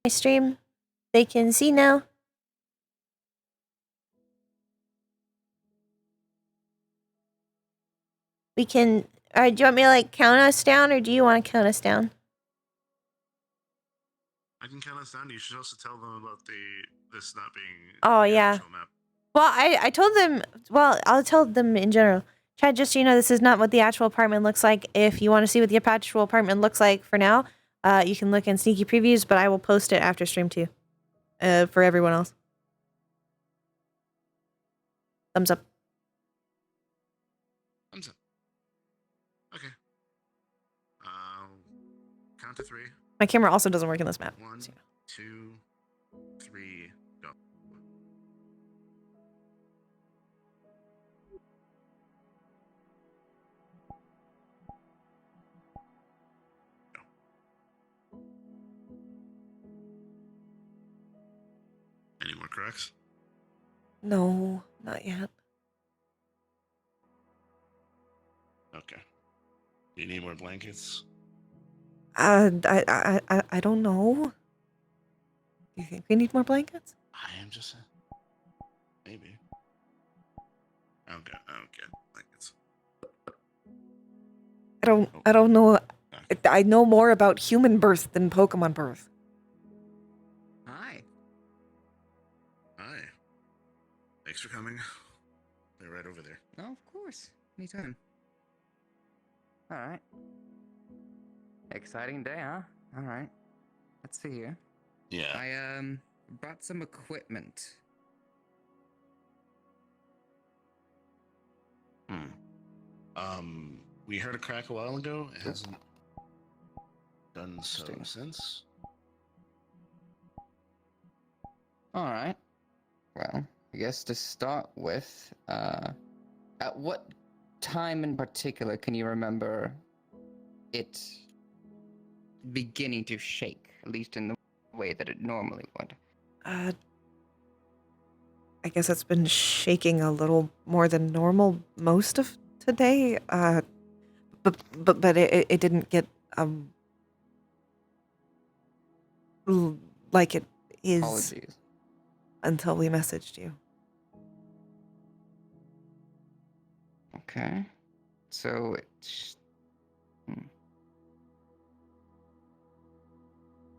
my stream. They can see now. We can. Alright, do you want me to like count us down, or do you want to count us down? I can count us down. You should also tell them about this not being the actual map. Well, I told them. Well, I'll tell them in general. Chad, just so you know, this is not what the actual apartment looks like. If you want to see what the actual apartment looks like for now, you can look in sneaky previews, but I will post it after stream too. For everyone else. Thumbs up. Thumbs up. Okay. Count to 3. My camera also doesn't work in this map. 1, 2, 3, go. Any more cracks? No, not yet. Okay. Do you need more blankets? I don't know. Do you think we need more blankets? I am just saying. Maybe. I don't get blankets. I don't know. Okay. I know more about human birth than Pokemon birth. Hi. Hi. Thanks for coming. They're right over there. Oh, of course. Anytime. Alright. Exciting day, huh? Alright. Let's see here. Yeah. I, brought some equipment. We heard a crack a while ago. It hasn't done so since. Alright. Well, I guess to start with, at what time in particular can you remember it beginning to shake, at least in the way that it normally would? I guess it's been shaking a little more than normal most of today. But it didn't get like it is. Apologies. Until we messaged you. Okay. So it's...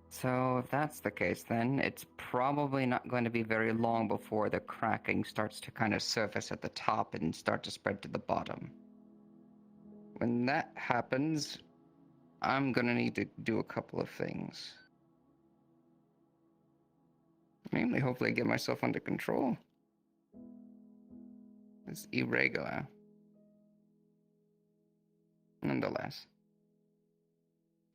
So if that's the case, then it's probably not going to be very long before the cracking starts to kind of surface at the top and start to spread to the bottom. When that happens, I'm going to need to do a couple of things. Mainly, hopefully, get myself under control. It's irregular. Nonetheless.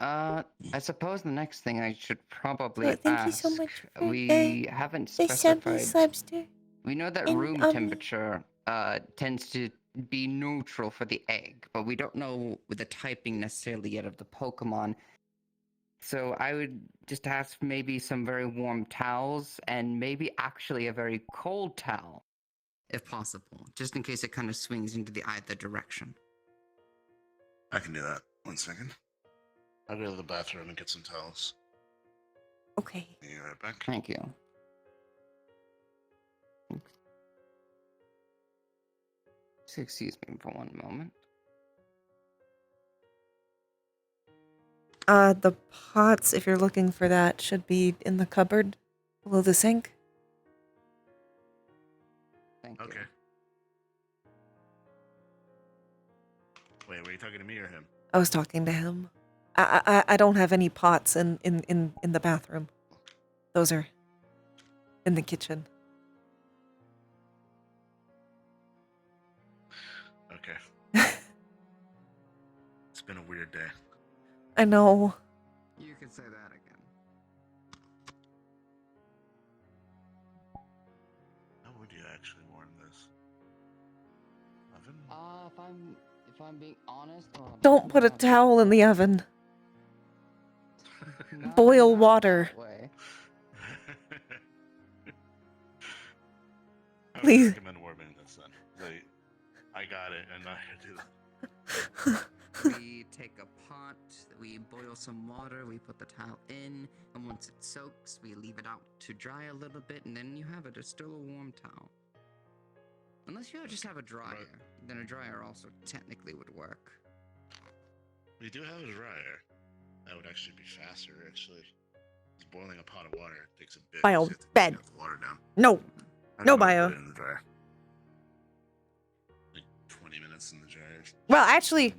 I suppose the next thing I should probably thank ask. You so much for we haven't specified. We know that room temperature tends to be neutral for the egg, but we don't know the typing necessarily yet of the Pokemon. So I would just ask maybe some very warm towels and maybe actually a very cold towel, if possible, just in case it kind of swings into the either direction. I can do that. 1 second. I'll go to the bathroom and get some towels. Okay. Be right back. Thank you. Excuse me for 1 moment. The pots, if you're looking for that, should be in the cupboard below the sink. Thank you. Okay. Wait, were you talking to me or him? I was talking to him. I don't have any pots in the bathroom. Those are in the kitchen. Okay. It's been a weird day. I know. You could say that again. How would you actually warm this? Oven? If I'm being honest... Don't put a towel in the oven. Boil water. I would Please. recommend warming this then. I got it, and I do that. We take a pot, we boil some water, we put the towel in, and once it soaks, we leave it out to dry a little bit, and then you have it. It's still a warm towel. Unless you just have a dryer, then a dryer also technically would work. We do have a dryer. That would actually be faster, actually. Just boiling a pot of water takes a bit. Bio, You have to bed. get the water down. No. I No don't know, bio. put it in the dryer. Like 20 minutes in the dryer. Well, actually,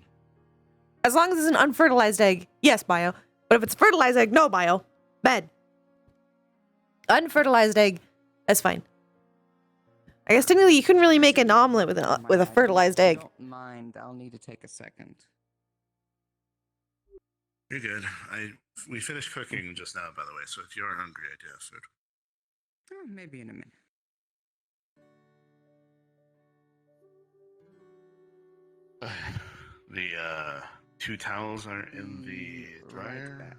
as long as it's an unfertilized egg, yes, bio. But if it's a fertilized egg, no bio. Bed. Unfertilized egg, that's fine. I guess technically you couldn't really make an omelet with a fertilized egg. Don't mind, I'll need to take a second. You're good. We finished cooking just now, by the way, so if you're hungry, I do have food. Oh, maybe in a minute. The 2 towels are in the dryer. Right back.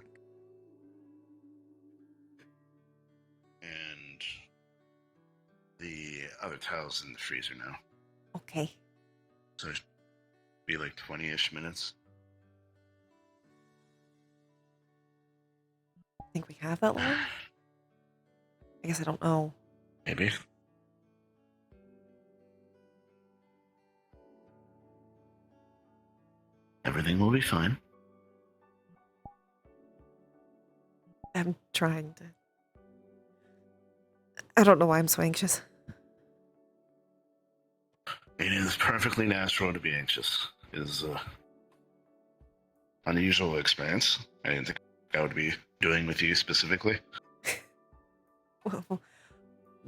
And the other towels in the freezer now. Okay. So it'd be like 20-ish minutes. I think we have that long. I guess I don't know. Maybe. Everything will be fine. I'm trying to. I don't know why I'm so anxious. It is perfectly natural to be anxious. It is an unusual experience. I didn't think I would be doing with you specifically. Well,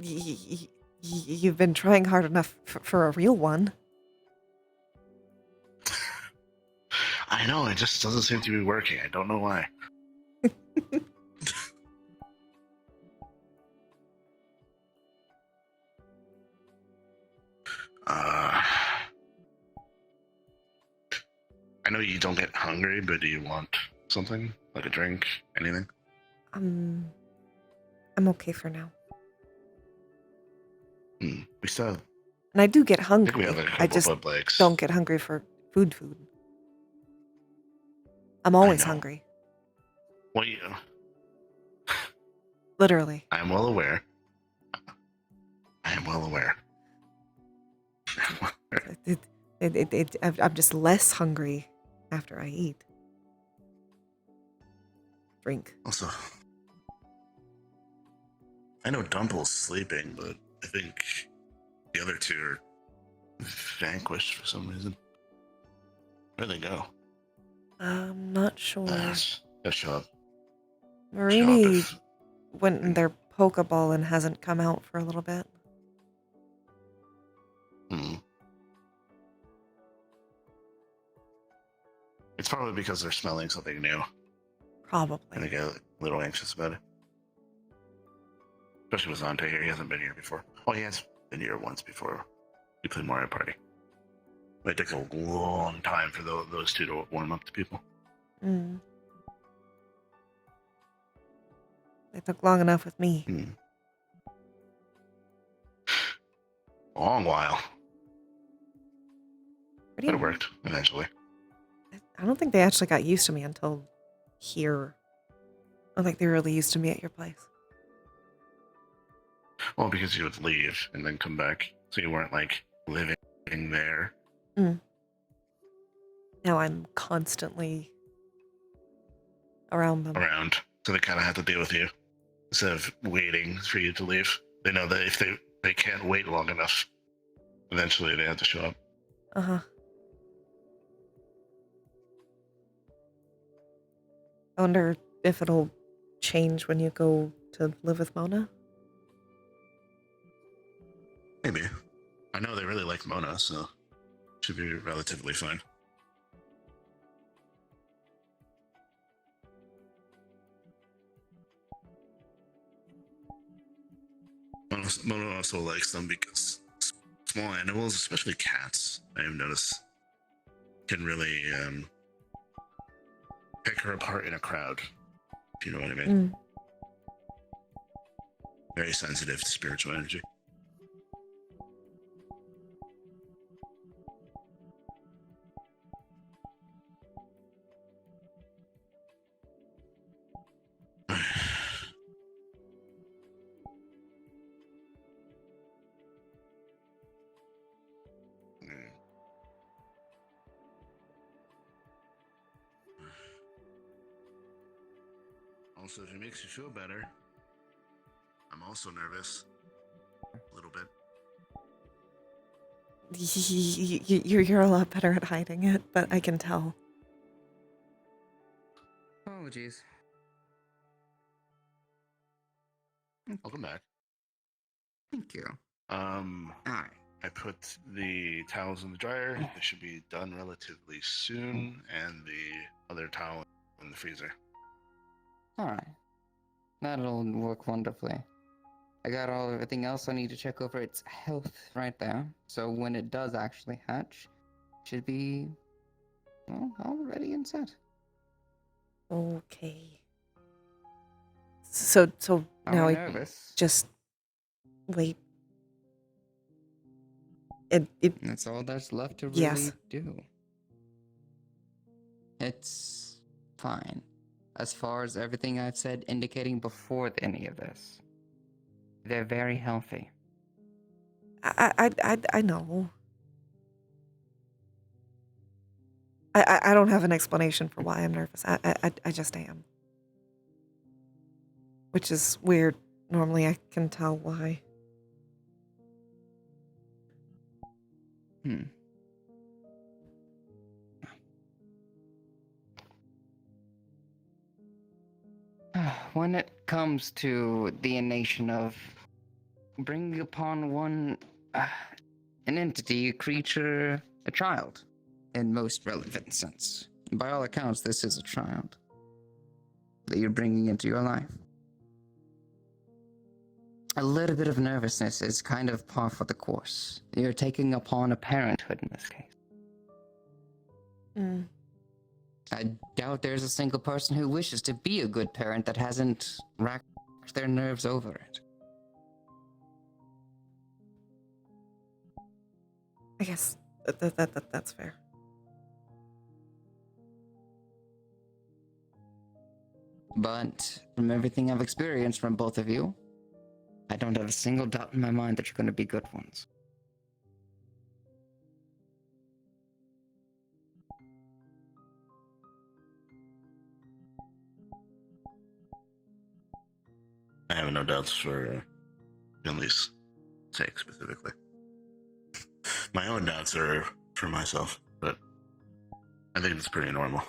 you've been trying hard enough for a real one. I know, it just doesn't seem to be working. I don't know why. I know you don't get hungry, but do you want something? Like a drink? Anything? I'm okay for now. We still have, And I do get I hungry. think we have a I couple just Bud Lights. don't get hungry for food. I'm always know. hungry. Well, Literally. I am well aware. I'm just less hungry after I eat. Drink. Also, I know Dumple's sleeping, but I think the other 2 are vanquished for some reason. Where'd they go? I'm not sure. Let's show up. Marini went in their Pokeball and hasn't come out for a little bit. It's probably because they're smelling something new. Probably. And they get a little anxious about it. Especially with Zante here. He hasn't been here before. Oh, he has been here once before. We played Mario Party. It took a long time for those 2 to warm up to people. Mm. They took long enough with me. A long while. Pretty But it worked eventually. I don't think they actually got used to me until here. I don't think they were really used to me at your place. Well, because you would leave and then come back. So you weren't like living there. Now I'm constantly around them. So they kind of have to deal with you instead of waiting for you to leave. They know that if they can't wait long enough, eventually they have to show up. Uh-huh. I wonder if it'll change when you go to live with Mona. Maybe. I know they really like Mona, so should be relatively fine. Mona also likes them because small animals, especially cats, I've noticed, can really pick her apart in a crowd, if you know what I mean. Very sensitive to spiritual energy. Also, if it makes you feel better, I'm also nervous. A little bit. You're a lot better at hiding it, but I can tell. Apologies. I'll come back. Thank you. Alright. I put the towels in the dryer. They should be done relatively soon, and the other towel in the freezer. Alright. That'll work wonderfully. I got everything else I need to check over its health right there. So when it does actually hatch, it should be, well, all ready and set. Okay. So now I'm I nervous. just wait. That's all that's left to Yes. really do. It's fine. As far as everything I've said indicating before any of this. They're very healthy. I know. I don't have an explanation for why I'm nervous. I just am. Which is weird. Normally I can tell why. When it comes to the nation of bringing upon one, an entity, a creature, a child, in most relevant sense. By all accounts, this is a child that you're bringing into your life. A little bit of nervousness is kind of par for the course. You're taking upon a parenthood in this case. I doubt there's a single person who wishes to be a good parent that hasn't racked their nerves over it. I guess that's fair. But from everything I've experienced from both of you, I don't have a single doubt in my mind that you're going to be good ones. I have no doubts for Finley's sake specifically. My own doubts are for myself, but I think it's pretty normal.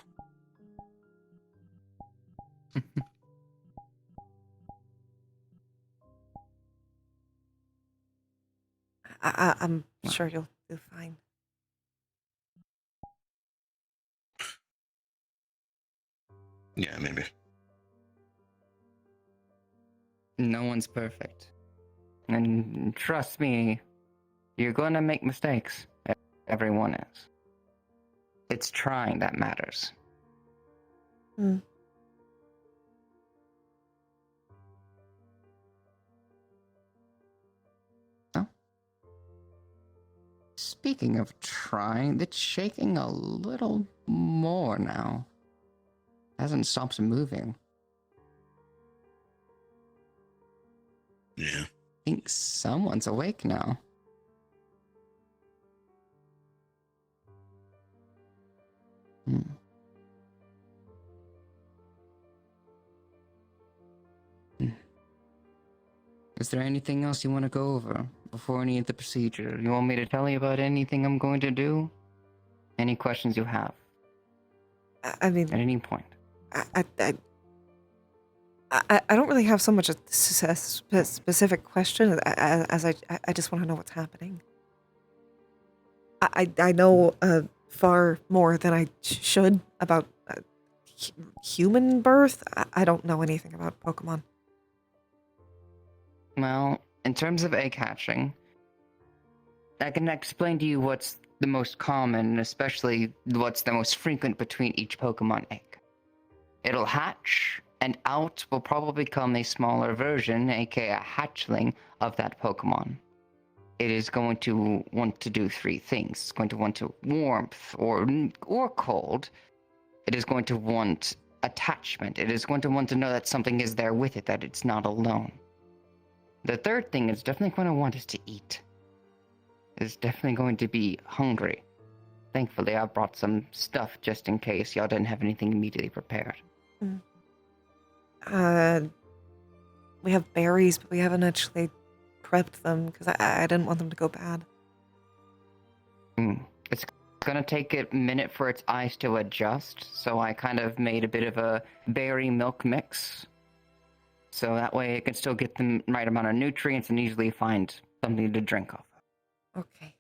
I'm sure you'll do fine. Yeah, maybe. No one's perfect. And trust me, you're going to make mistakes. Everyone is. It's trying that matters. Oh. Speaking of trying, it's shaking a little more now. Hasn't stopped moving. Yeah. I think someone's awake now. Is there anything else you want to go over before any of the procedure? You want me to tell you about anything I'm going to do? Any questions you have? I mean, at any point. I don't really have so much a specific question as I just want to know what's happening. I know far more than I should about human birth. I don't know anything about Pokemon. Well, in terms of egg hatching, I can explain to you what's the most common, and especially what's the most frequent between each Pokemon egg. It'll hatch, and out will probably come a smaller version, aka a hatchling, of that Pokemon. It is going to want to do three things. It's going to want to warmth or cold. It is going to want attachment. It is going to want to know that something is there with it, that it's not alone. The third thing it's definitely going to want is to eat. It's definitely going to be hungry. Thankfully, I brought some stuff just in case y'all didn't have anything immediately prepared. We have berries, but we haven't actually prepped them because I didn't want them to go bad. It's gonna take a minute for its eyes to adjust, so I kind of made a bit of a berry milk mix. So that way it can still get the right amount of nutrients and easily find something to drink off of. Okay.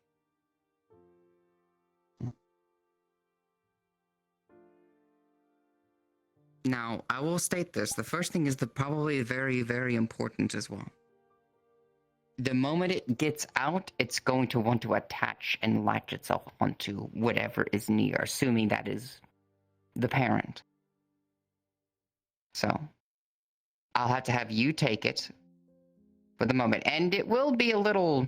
Now, I will state this. The first thing is probably very, very important as well. The moment it gets out, it's going to want to attach and latch itself onto whatever is near, assuming that is the parent. So, I'll have to have you take it for the moment. And it will be a little...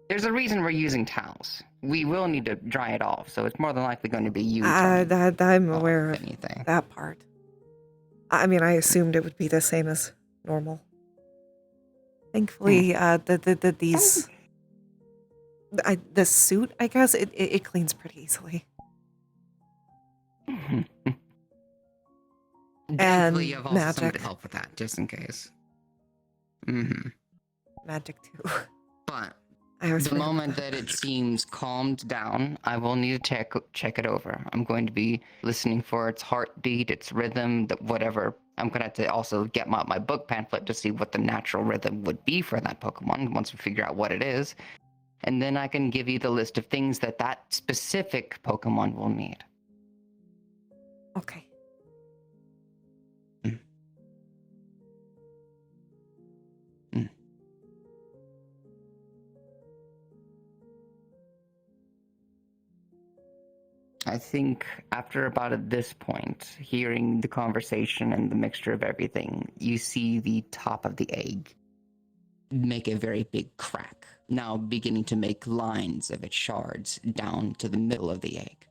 There's a reason we're using towels. We will need to dry it off, so it's more than likely going to be you. I'm aware of that part. I mean, I assumed it would be the same as normal. Thankfully, the suit, I guess, it cleans pretty easily. And you have also magic. someone to help with that, just in case. Mm-hmm. Magic too. But I always the forget moment that it seems calmed down, I will need to check it over. I'm going to be listening for its heartbeat, its rhythm, whatever. I'm going to have to also get my book pamphlet to see what the natural rhythm would be for that Pokemon once we figure out what it is. And then I can give you the list of things that specific Pokemon will need. Okay. I think after about at this point, hearing the conversation and the mixture of everything, you see the top of the egg make a very big crack, now beginning to make lines of its shards down to the middle of the egg.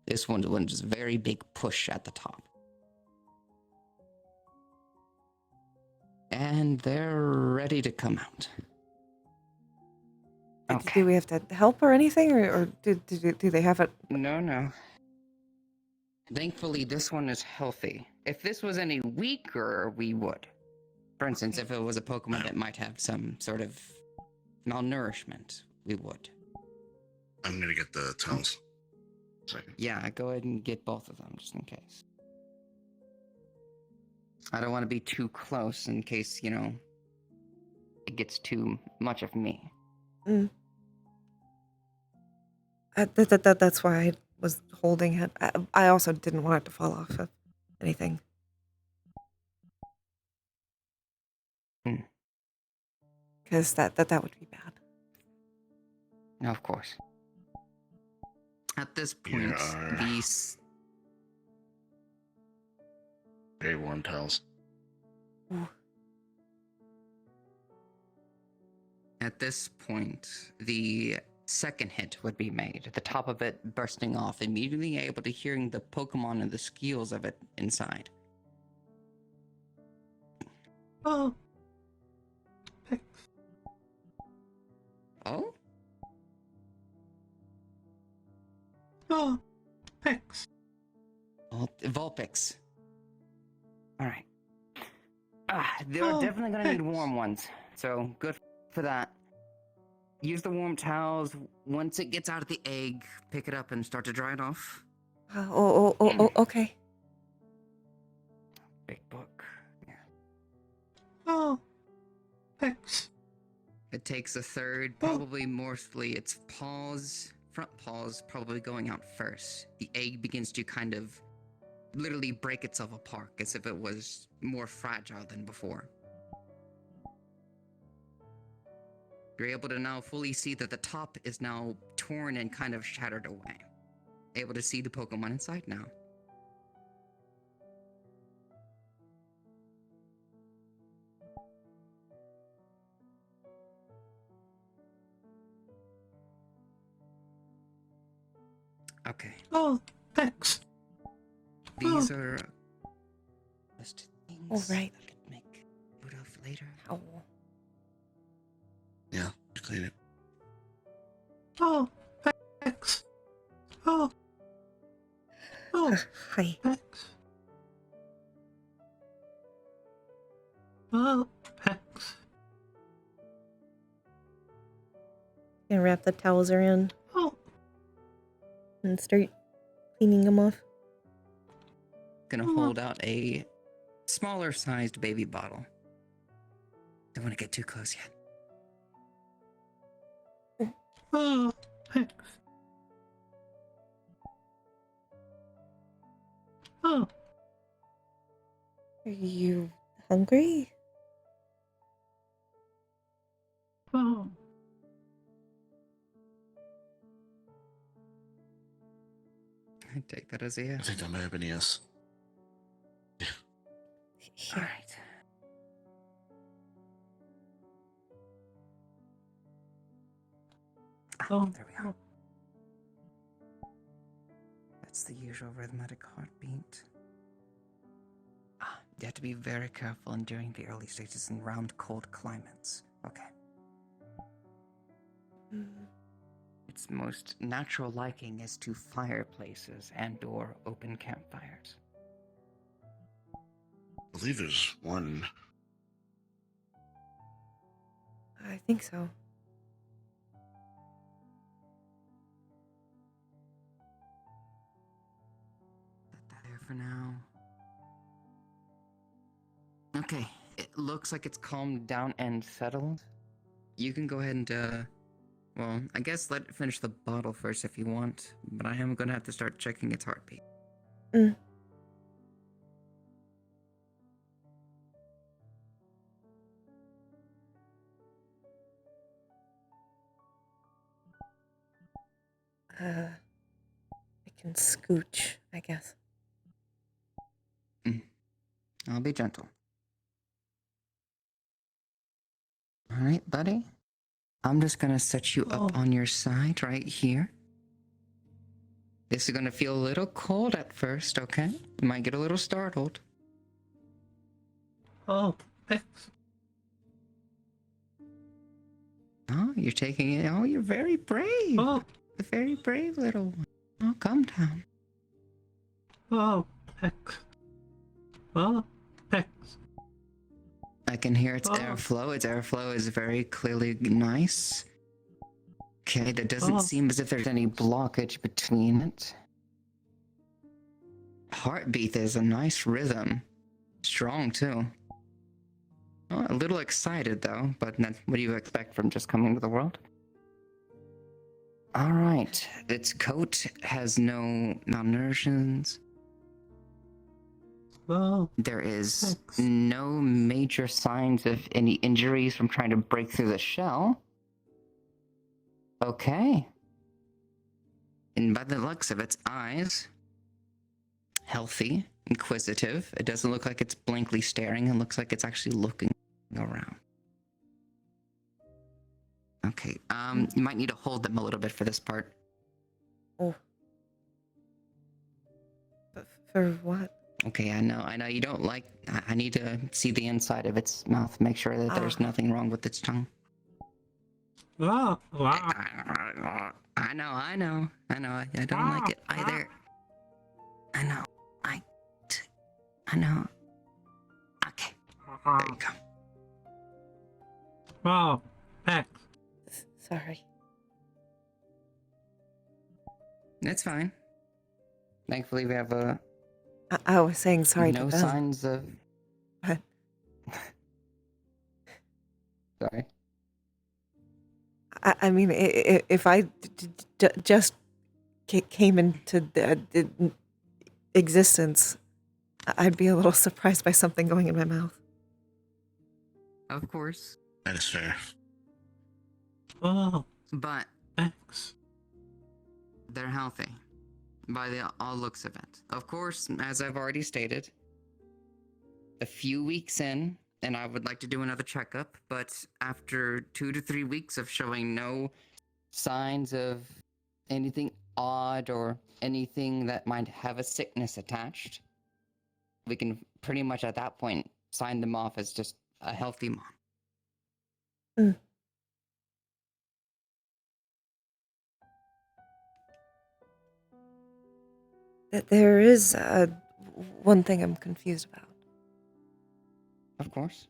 This one's a very big push at the top. And they're ready to come out. Okay. Do we have to help or anything, or do they have it? No. Thankfully, this one is healthy. If this was any weaker, we would. For instance, if it was a Pokemon that might have some sort of malnourishment, we would. I'm gonna get the towels. Second. Yeah, go ahead and get both of them, just in case. I don't want to be too close in case, it gets too much of me. That's why I was holding it. I also didn't want it to fall off of anything. Because that would be bad. No, of course. At this point, these very warm towels. Ooh. At this point, the second hit would be made, the top of it bursting off, immediately able to hearing the Pokemon and the squeals of it inside. Oh. Oh? Oh, Pix. Vulpix. Alright. They're definitely gonna need warm ones, so good for that. Use the warm towels. Once it gets out of the egg, pick it up and start to dry it off. Okay. Big book. Yeah. Oh, Pix. It takes a third, probably mostly its paws, front paws, probably going out first. The egg begins to kind of literally break itself apart as if it was more fragile than before. You're able to now fully see that the top is now torn and kind of shattered away. Able to see the Pokemon inside now. Okay. Oh, Pix. These are just things All right. I could make note of later. Oh. Yeah, clean it. Oh, Pix. Oh. Oh, Hi. Pix. Gonna wrap the towels around Oh, and start cleaning them off. Gonna hold out a smaller sized baby bottle. Don't want to get too close yet. oh, thanks. Oh, Are you hungry? oh. I take that as a I yes. think that may have been a yes. All right. Oh, There we are. That's the usual rhythmic heartbeat. You have to be very careful during the early stages in round cold climates. Okay. Its most natural liking is to fireplaces and/or open campfires. I believe there's one. I think so. Put that there for now. Okay, it looks like it's calmed down and settled. You can go ahead and, well, I guess let it finish the bottle first if you want, but I am gonna have to start checking its heartbeat. I can scooch, I guess. I'll be gentle. Alright, buddy. I'm just gonna set you up on your side right here. This is gonna feel a little cold at first, okay? You might get a little startled. oh, thanks. Oh, you're taking it. Oh, you're very brave. Oh, A very brave little one. Oh, calm down. oh, thanks. Oh, thanks. I can hear its airflow. Its airflow is very clearly nice. Okay, there doesn't seem as if there's any blockage between it. Heartbeat is a nice rhythm. Strong, too. Oh, a little excited, though, but what do you expect from just coming to the world? Alright, its coat has no malnourishments. Oh, There is thanks. no major signs of any injuries from trying to break through the shell. Okay. And by the looks of its eyes, healthy, inquisitive. It doesn't look like it's blankly staring. It looks like it's actually looking around. Okay, you might need to hold them a little bit for this part. Oh. But for what? Okay, I know you don't like... I need to see the inside of its mouth, make sure that there's nothing wrong with its tongue. oh, wow. I know. I don't like it either. I know. I know. Okay, there you go. Oh, thanks. Sorry. It's fine. Thankfully, we have I was saying sorry no to them. signs of... What? Sorry. I mean, if I just came into existence, I'd be a little surprised by something going in my mouth. Of course. That is fair. Oh, But thanks. they're healthy. By the all looks of it. Of course, as I've already stated, a few weeks in, and I would like to do another checkup, but after 2 to 3 weeks of showing no signs of anything odd or anything that might have a sickness attached, we can pretty much at that point sign them off as just a healthy mom. There is one thing I'm confused about. Of course.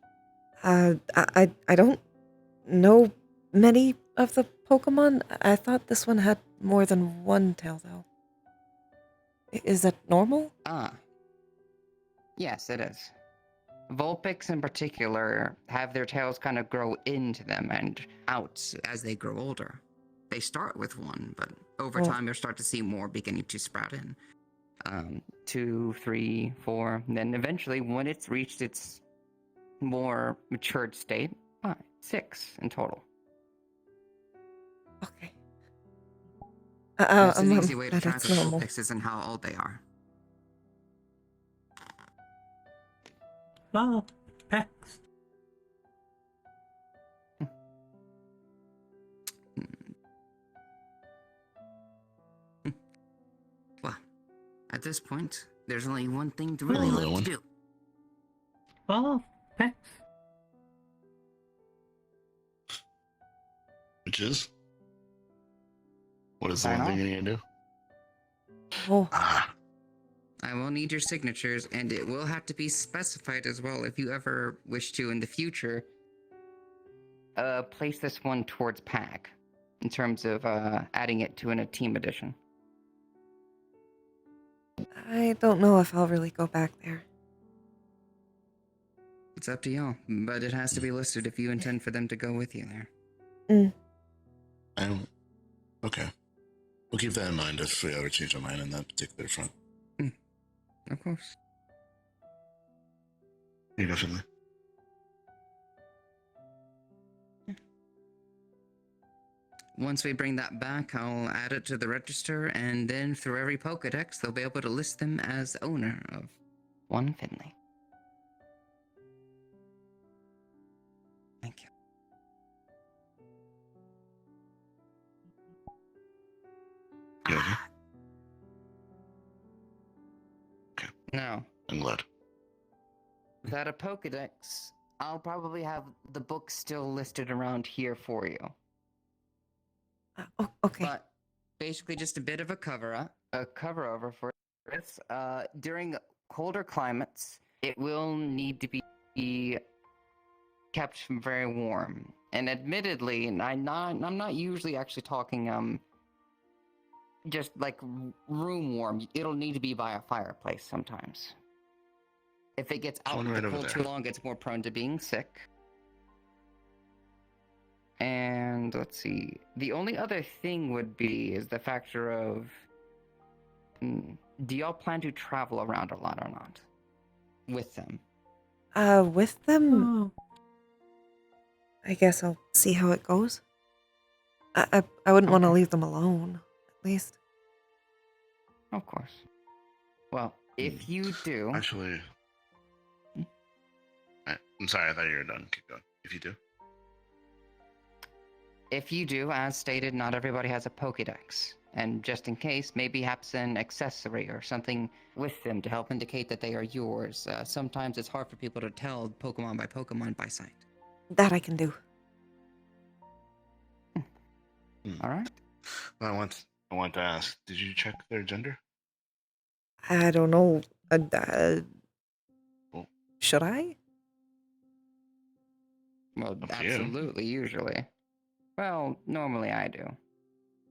I don't know many of the Pokemon? I thought this one had more than one tail, though. Is that normal? Yes, it is. Vulpix in particular have their tails kind of grow into them and out as they grow older. They start with one, but over time you'll start to see more beginning to sprout in. 2, 3, 4, and then eventually when it's reached its more matured state, 5, 6 in total. Okay. That's an easy way to track that's the normal. Vulpixes and how old they are. Vulpix. Well, at this point, there's only one thing to really left to do. Vulpix. Which is? What is the Sign one thing off. you need to do? Oh, I will need your signatures, and it will have to be specified as well if you ever wish to in the future place this one towards PAG in terms of adding it to a team edition. I don't know if I'll really go back there. It's up to y'all, but it has to be listed if you intend for them to go with you there. Okay. We'll keep that in mind if we ever change our mind on that particular front. Of course. Here you go, Finley. Once we bring that back, I'll add it to the register, and then through every Pokedex, they'll be able to list them as owner of one Finley. Thank you. You okay? Now, I'm glad. without a Pokedex, I'll probably have the book still listed around here for you. Okay. But basically just a bit of a cover over for this. During colder climates, it will need to be kept very warm. And admittedly, and I'm not usually actually talking just like room warm. It'll need to be by a fireplace sometimes. If it gets out in the cold too long, it's more prone to being sick. And let's see. The only other thing would be is the factor of do y'all plan to travel around a lot or not? With them? With them? I guess I'll see how it goes. I wouldn't want to leave them alone, at least. Of course. Well, if you do... Actually... I'm sorry, I thought you were done. Keep going. If you do. If you do, as stated, not everybody has a Pokédex. And just in case, maybe perhaps an accessory or something with them to help indicate that they are yours. Sometimes it's hard for people to tell Pokemon by sight. That I can do. All right. Well, I want to ask, did you check their gender? I don't know. Should I? Well, absolutely, usually. Well, normally I do.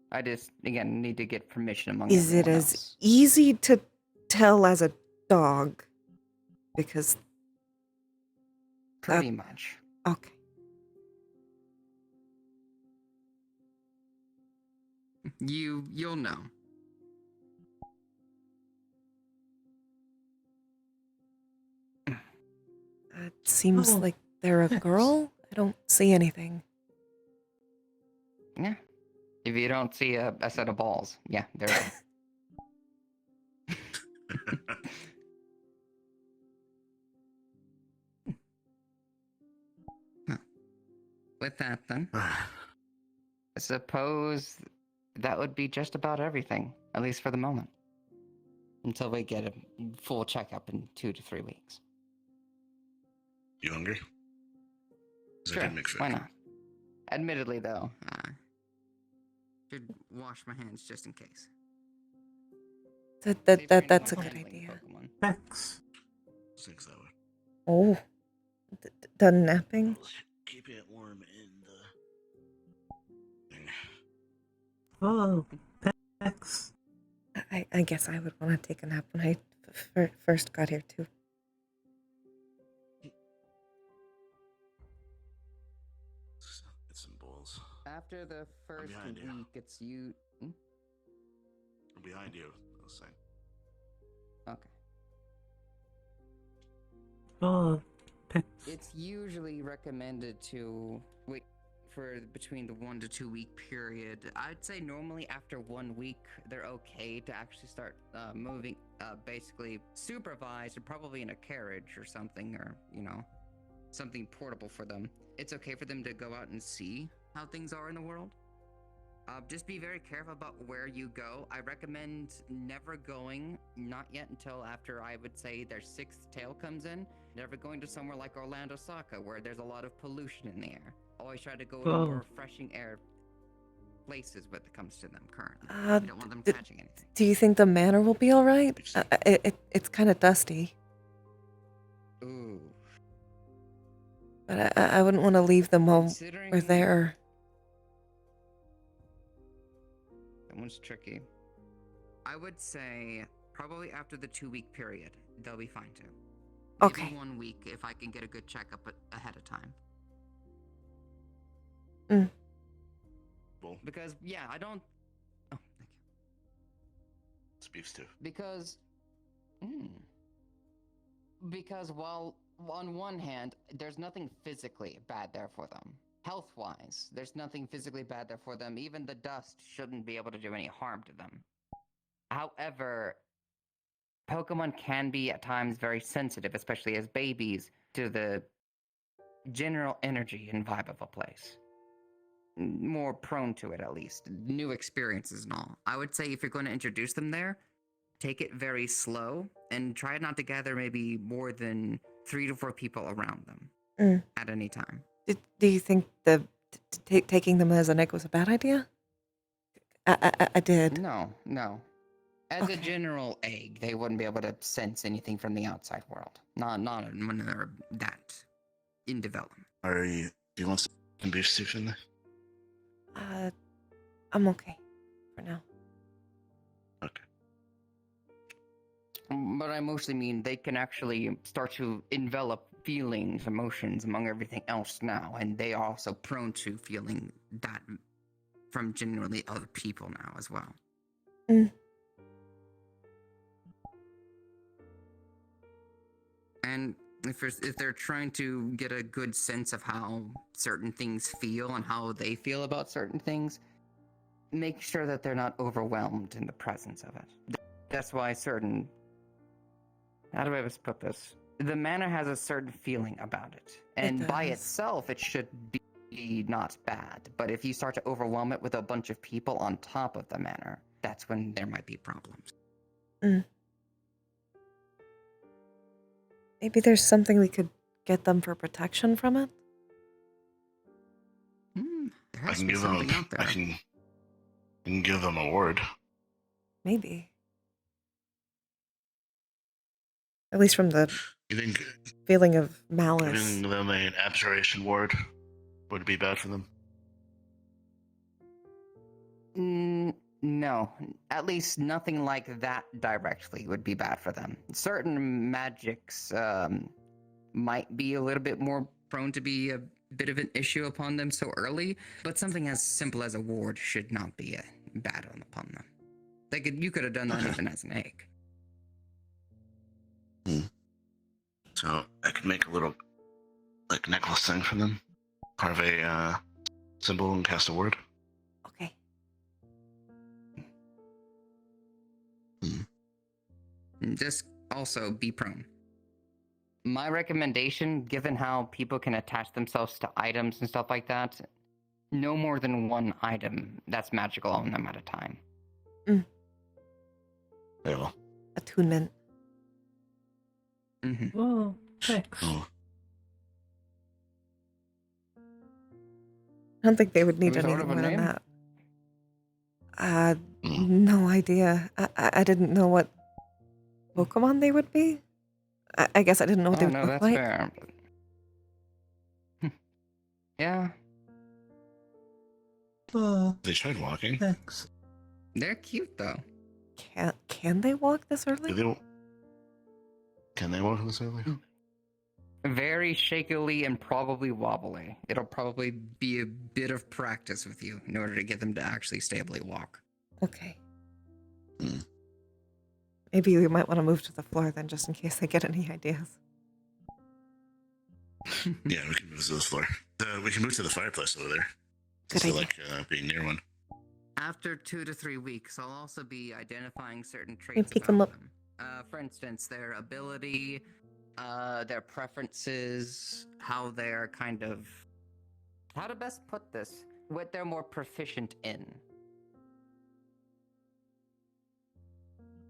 I just, again, need to get permission among Is it everyone as else. easy to tell as a dog? Because... Pretty much. Okay. You'll know. It seems like they're a girl. I don't see anything. Yeah. If you don't see a set of balls, yeah, there it is. With that, then, I suppose that would be just about everything, at least for the moment. Until we get a full checkup in 2 to 3 weeks. You hungry? Sure, why not? Admittedly, though, should wash my hands just in case. That's a good idea. Thanks. Thanks that way. Oh. Done napping? Keep it warm in Oh, Pex. I guess I would want to take a nap when I first got here, too. Get some bowls. After the first behind you. week, it's you. Behind you, I was saying. Okay. Oh, Pex. It's usually recommended to wait for between the 1 to 2 week period. I'd say normally after 1 week, they're okay to actually start moving, basically supervised, or probably in a carriage or something, or, something portable for them. It's okay for them to go out and see how things are in the world. Just be very careful about where you go. I recommend never going, not yet until after, I would say, their 6th tail comes in. Never going to somewhere like Orlando, Saka, where there's a lot of pollution in the air. Always try to go to more refreshing air places when it comes to them currently. You don't want them catching anything. Do you think the manor will be all right? It's kind of dusty. Ooh. But I wouldn't want to leave them while we're there. That one's tricky. I would say probably after the 2 week period, they'll be fine too. Maybe Okay. 1 week if I can get a good checkup ahead of time. Bowl. Because I don't. Oh, thank you. It's beef stew. Because while on one hand, there's nothing physically bad there for them. Health-wise, there's nothing physically bad there for them. Even the dust shouldn't be able to do any harm to them. However, Pokemon can be at times very sensitive, especially as babies, to the general energy and vibe of a place. More prone to it, at least. New experiences and all. I would say if you're going to introduce them there, take it very slow and try not to gather maybe more than 3 to 4 people around them at any time. Do you think taking them as an egg was a bad idea? I did. No. As a general egg, they wouldn't be able to sense anything from the outside world. Not when they're that in development. Do you want some beef stew, Finley? I'm okay for now. Okay. But I mostly mean they can actually start to envelop feelings, emotions among everything else now, and they are also prone to feeling that from generally other people now as well. And if they're trying to get a good sense of how certain things feel and how they feel about certain things, make sure that they're not overwhelmed in the presence of it. That's why how do I best put this? The manor has a certain feeling about it. And by itself, it should be not bad. But if you start to overwhelm it with a bunch of people on top of the manor, that's when there might be problems. Maybe there's something we could get them for protection from it? There has I to can be give them something out there. I can give them a ward. Maybe. At least from the You think feeling of malice. giving them an abjuration ward would be bad for them? No, at least nothing like that directly would be bad for them. Certain magics might be a little bit more prone to be a bit of an issue upon them so early, but something as simple as a ward should not be bad upon them. You could have done that even as an egg. So I could make a little necklace thing for them, carve a symbol and cast a word. Okay. Just also be prone. My recommendation, given how people can attach themselves to items and stuff like that, no more than 1 item that's magical on them at a time. Yeah. Attunement. Oh, Pex. Oh. I don't think they would need Have you anything thought of a more than name? that. No idea. I didn't know what Pokemon they would be. I guess I didn't know what they would no, look that's like. fair. Yeah. They tried walking. Pex. They're cute though. Can they walk this early? Can they walk this early? Very shakily and probably wobbly. It'll probably be a bit of practice with you in order to get them to actually stably walk. Okay. Hmm. Maybe we might want to move to the floor then, just in case they get any ideas. Yeah, we can move to the floor. We can move to the fireplace over there. Good Since idea. they like being near one. After 2 to 3 weeks, I'll also be identifying certain traits pick about 'em up. them. For instance, their ability, their preferences, how they're how to best put this, what they're more proficient in.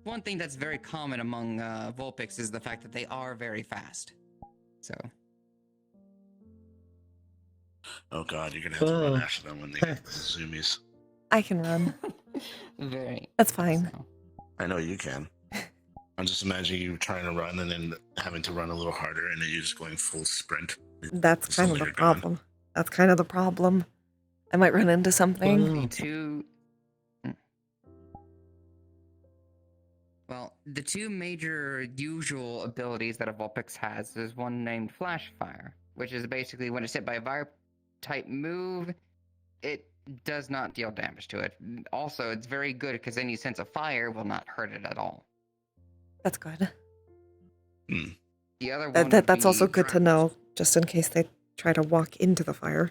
One thing that's very common among Vulpix is the fact that they are very fast. So. Oh god, you're gonna have to run after them when they get the Hex. zoomies. I can run. Very. That's fine. So. I know you can. I'm just imagining you trying to run and then having to run a little harder and then you're just going full sprint. That's kind of Suddenly the you're gone. problem. That's kind of the problem. I might run into something. The two. Well, the two major usual abilities that a Vulpix has is one named Flash Fire, which is basically when it's hit by a fire type move, it does not deal damage to it. Also, it's very good because any sense of fire will not hurt it at all. That's good. Hmm. The other one That's would also be good to Drought, know, just in case they try to walk into the fire.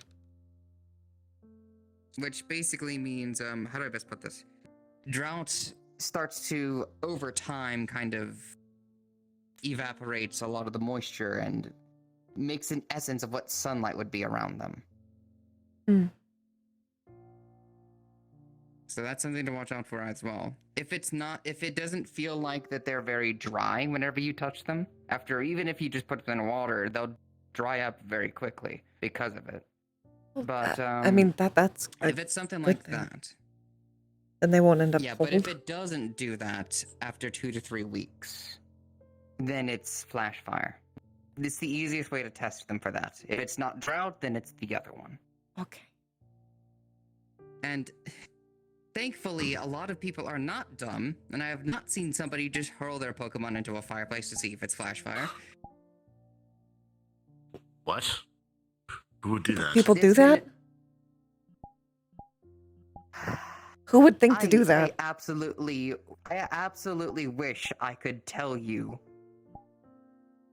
which basically means how do I best put this? Drought starts to over time kind of evaporates a lot of the moisture and makes an essence of what sunlight would be around them. Hmm. So that's something to watch out for as well. If it doesn't feel like that they're very dry whenever you touch them, even if you just put them in water, they'll dry up very quickly because of it. But I mean, that's if it's something good like thing. that, then they won't end up yeah. cold. But if it doesn't do that after 2 to 3 weeks, then it's Flash Fire. It's the easiest way to test them for that. If it's not Drought, then it's the other one. Okay. And thankfully, a lot of people are not dumb, and I have not seen somebody just hurl their Pokemon into a fireplace to see if it's Flash Fire. What? Who would do that? People do It's an- that? Who would think to do that? I absolutely wish I could tell you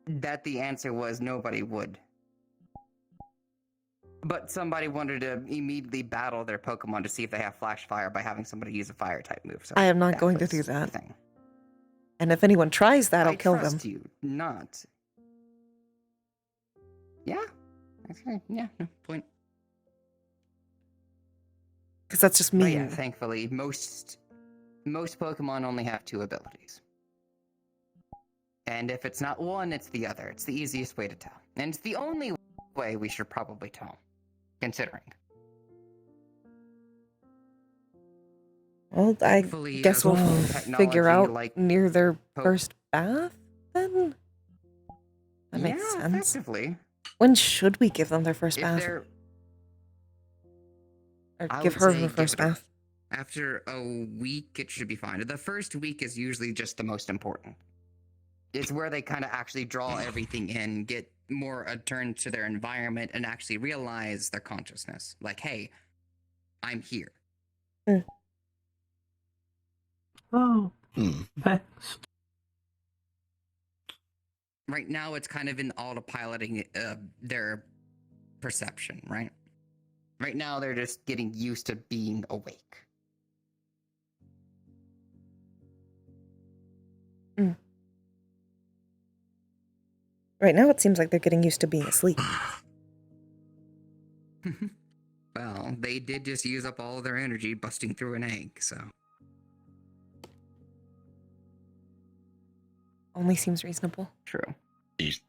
that the answer was nobody would. But somebody wanted to immediately battle their Pokemon to see if they have Flash Fire by having somebody use a Fire type move. So I am not going to was do the that. thing. And if anyone tries that, I'll I kill trust them. you, not. Yeah. Okay. Yeah. No point. Because that's just But mean. yeah, thankfully, most Pokemon only have 2 abilities. And if it's not one, it's the other. It's the easiest way to tell. And it's the only way we should probably tell, considering. Well, I Thankfully, guess we'll technology figure out like near their Po- first bath, then? That makes yeah, sense. effectively. When should we give them their first If bath? they're Or I give would her say her give first it a- bath? After a week, it should be fine. The first week is usually just the most important. It's where they kind of actually draw everything in, get more attuned to their environment, and actually realize their consciousness. Like, hey, I'm here. Oh, Hmm. next. Right now, it's kind of in autopiloting their perception, right? Right now, they're just getting used to being awake. Right now, it seems like they're getting used to being asleep. Well, they did just use up all their energy busting through an egg, so. Only seems reasonable. True. Jeez.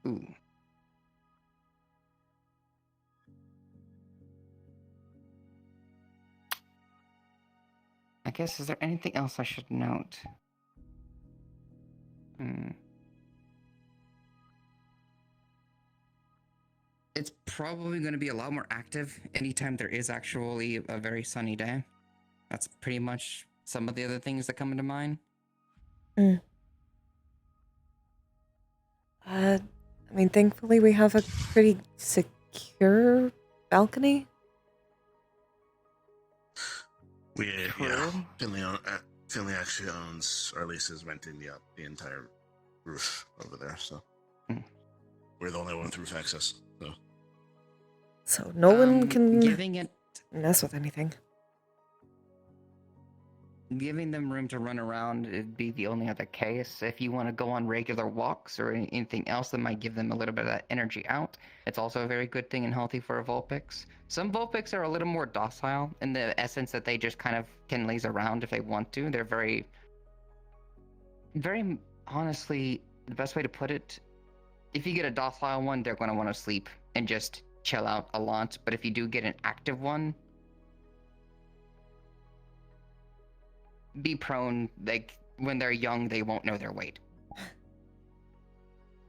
Ooh. I guess, is there anything else I should note? It's probably going to be a lot more active anytime there is actually a very sunny day. That's pretty much some of the other things that come into mind. I mean, thankfully we have a pretty secure balcony. True. Finley actually owns, or at least is renting the entire roof over there, so we're the only one with roof access. So no one can giving mess with anything. Giving them room to run around would be the only other case. If you want to go on regular walks or anything else that might give them a little bit of that energy out, it's also a very good thing and healthy for a Vulpix. Some Vulpix are a little more docile in the essence that they just kind of can laze around if they want to. They're very, very honestly, the best way to put it, if you get a docile one, they're going to want to sleep and just chill out a lot. But if you do get an active one, be prone, like when they're young, they won't know their weight.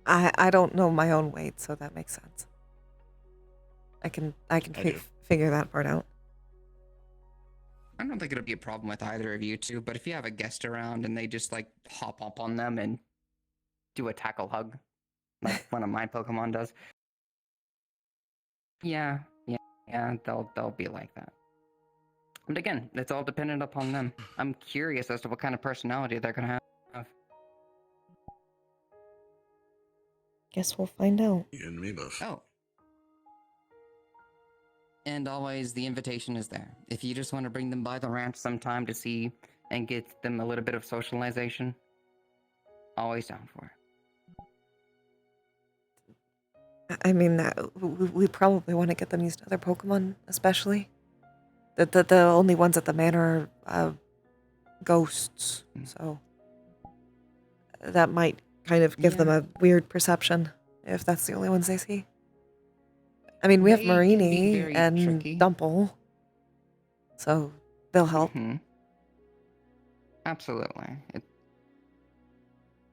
I don't know my own weight, so that makes sense. I can figure that part out. I don't think it'll be a problem with either of you two, but if you have a guest around and they just like hop up on them and do a tackle hug, like one of my Pokemon does, yeah, they'll be like that. But again, it's all dependent upon them. I'm curious as to what kind of personality they're gonna have. Guess we'll find out. You and me both. Oh. And always, the invitation is there. If you just want to bring them by the ranch sometime to see and get them a little bit of socialization, always down for it. I mean, we probably want to get them used to other Pokemon, especially. The only ones at the manor are ghosts, so that might kind of give them a weird perception if that's the only ones they see. I mean, we have Marini and tricky. Dumple, so they'll help. Mm-hmm. Absolutely.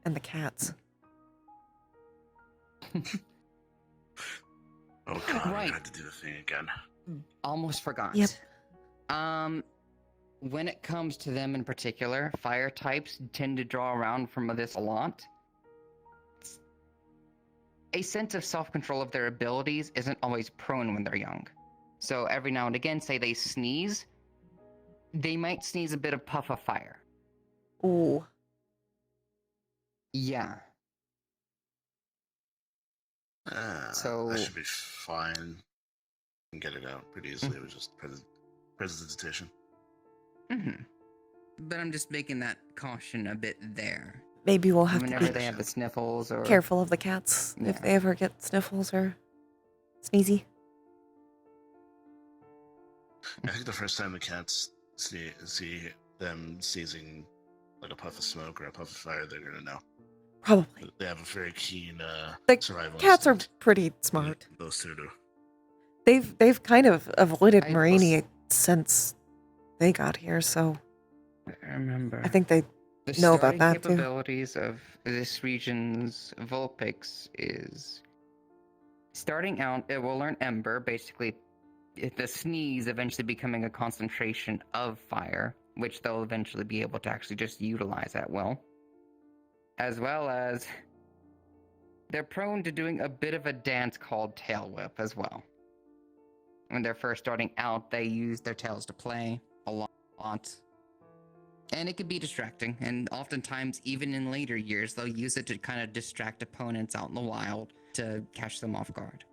And the cats. Oh god, Right. I had to do the thing again. Almost forgot. Yep. When it comes to them in particular, fire types tend to draw around from this a lot. A sense of self-control of their abilities isn't always prone when they're young. So every now and again, say they sneeze, they might sneeze a bit of puff of fire. Ooh. Yeah. So that should be fine. And get it out pretty easily. It was just presentation. Mm-hmm. But I'm just making that caution a bit there. Maybe we'll have Whenever to they have the sniffles or be careful of the cats if they ever get sniffles or sneezy. I think the first time the cats see them sneezing like a puff of smoke or a puff of fire, they're gonna know. Probably. They have a very keen The survival cats are instinct. pretty smart. Those two do. They've kind of avoided Marini since they got here, so I remember. I think they The know about starting that too. capabilities of this region's Vulpix is starting out. It will learn Ember, basically the sneeze eventually becoming a concentration of fire, which they'll eventually be able to actually just utilize at will. As well as they're prone to doing a bit of a dance called Tail Whip as well. When they're first starting out, they use their tails to play a lot. And it can be distracting, and oftentimes, even in later years, they'll use it to kind of distract opponents out in the wild to catch them off guard.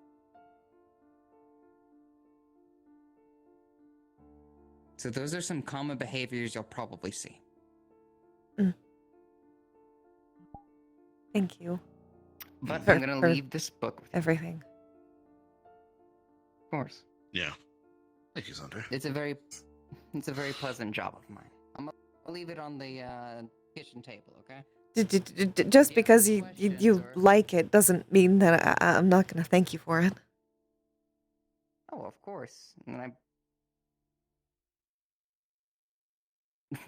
So those are some common behaviors you'll probably see. Thank you. But For- I'm going to for leave this book with you, everything. of course. Yeah. Thank you, Xander. It's a very pleasant job of mine. I'm going to leave it on the kitchen table, okay? Just Do you have because any you questions, or- like it doesn't mean that I'm not going to thank you for it. Oh, of course. And I'm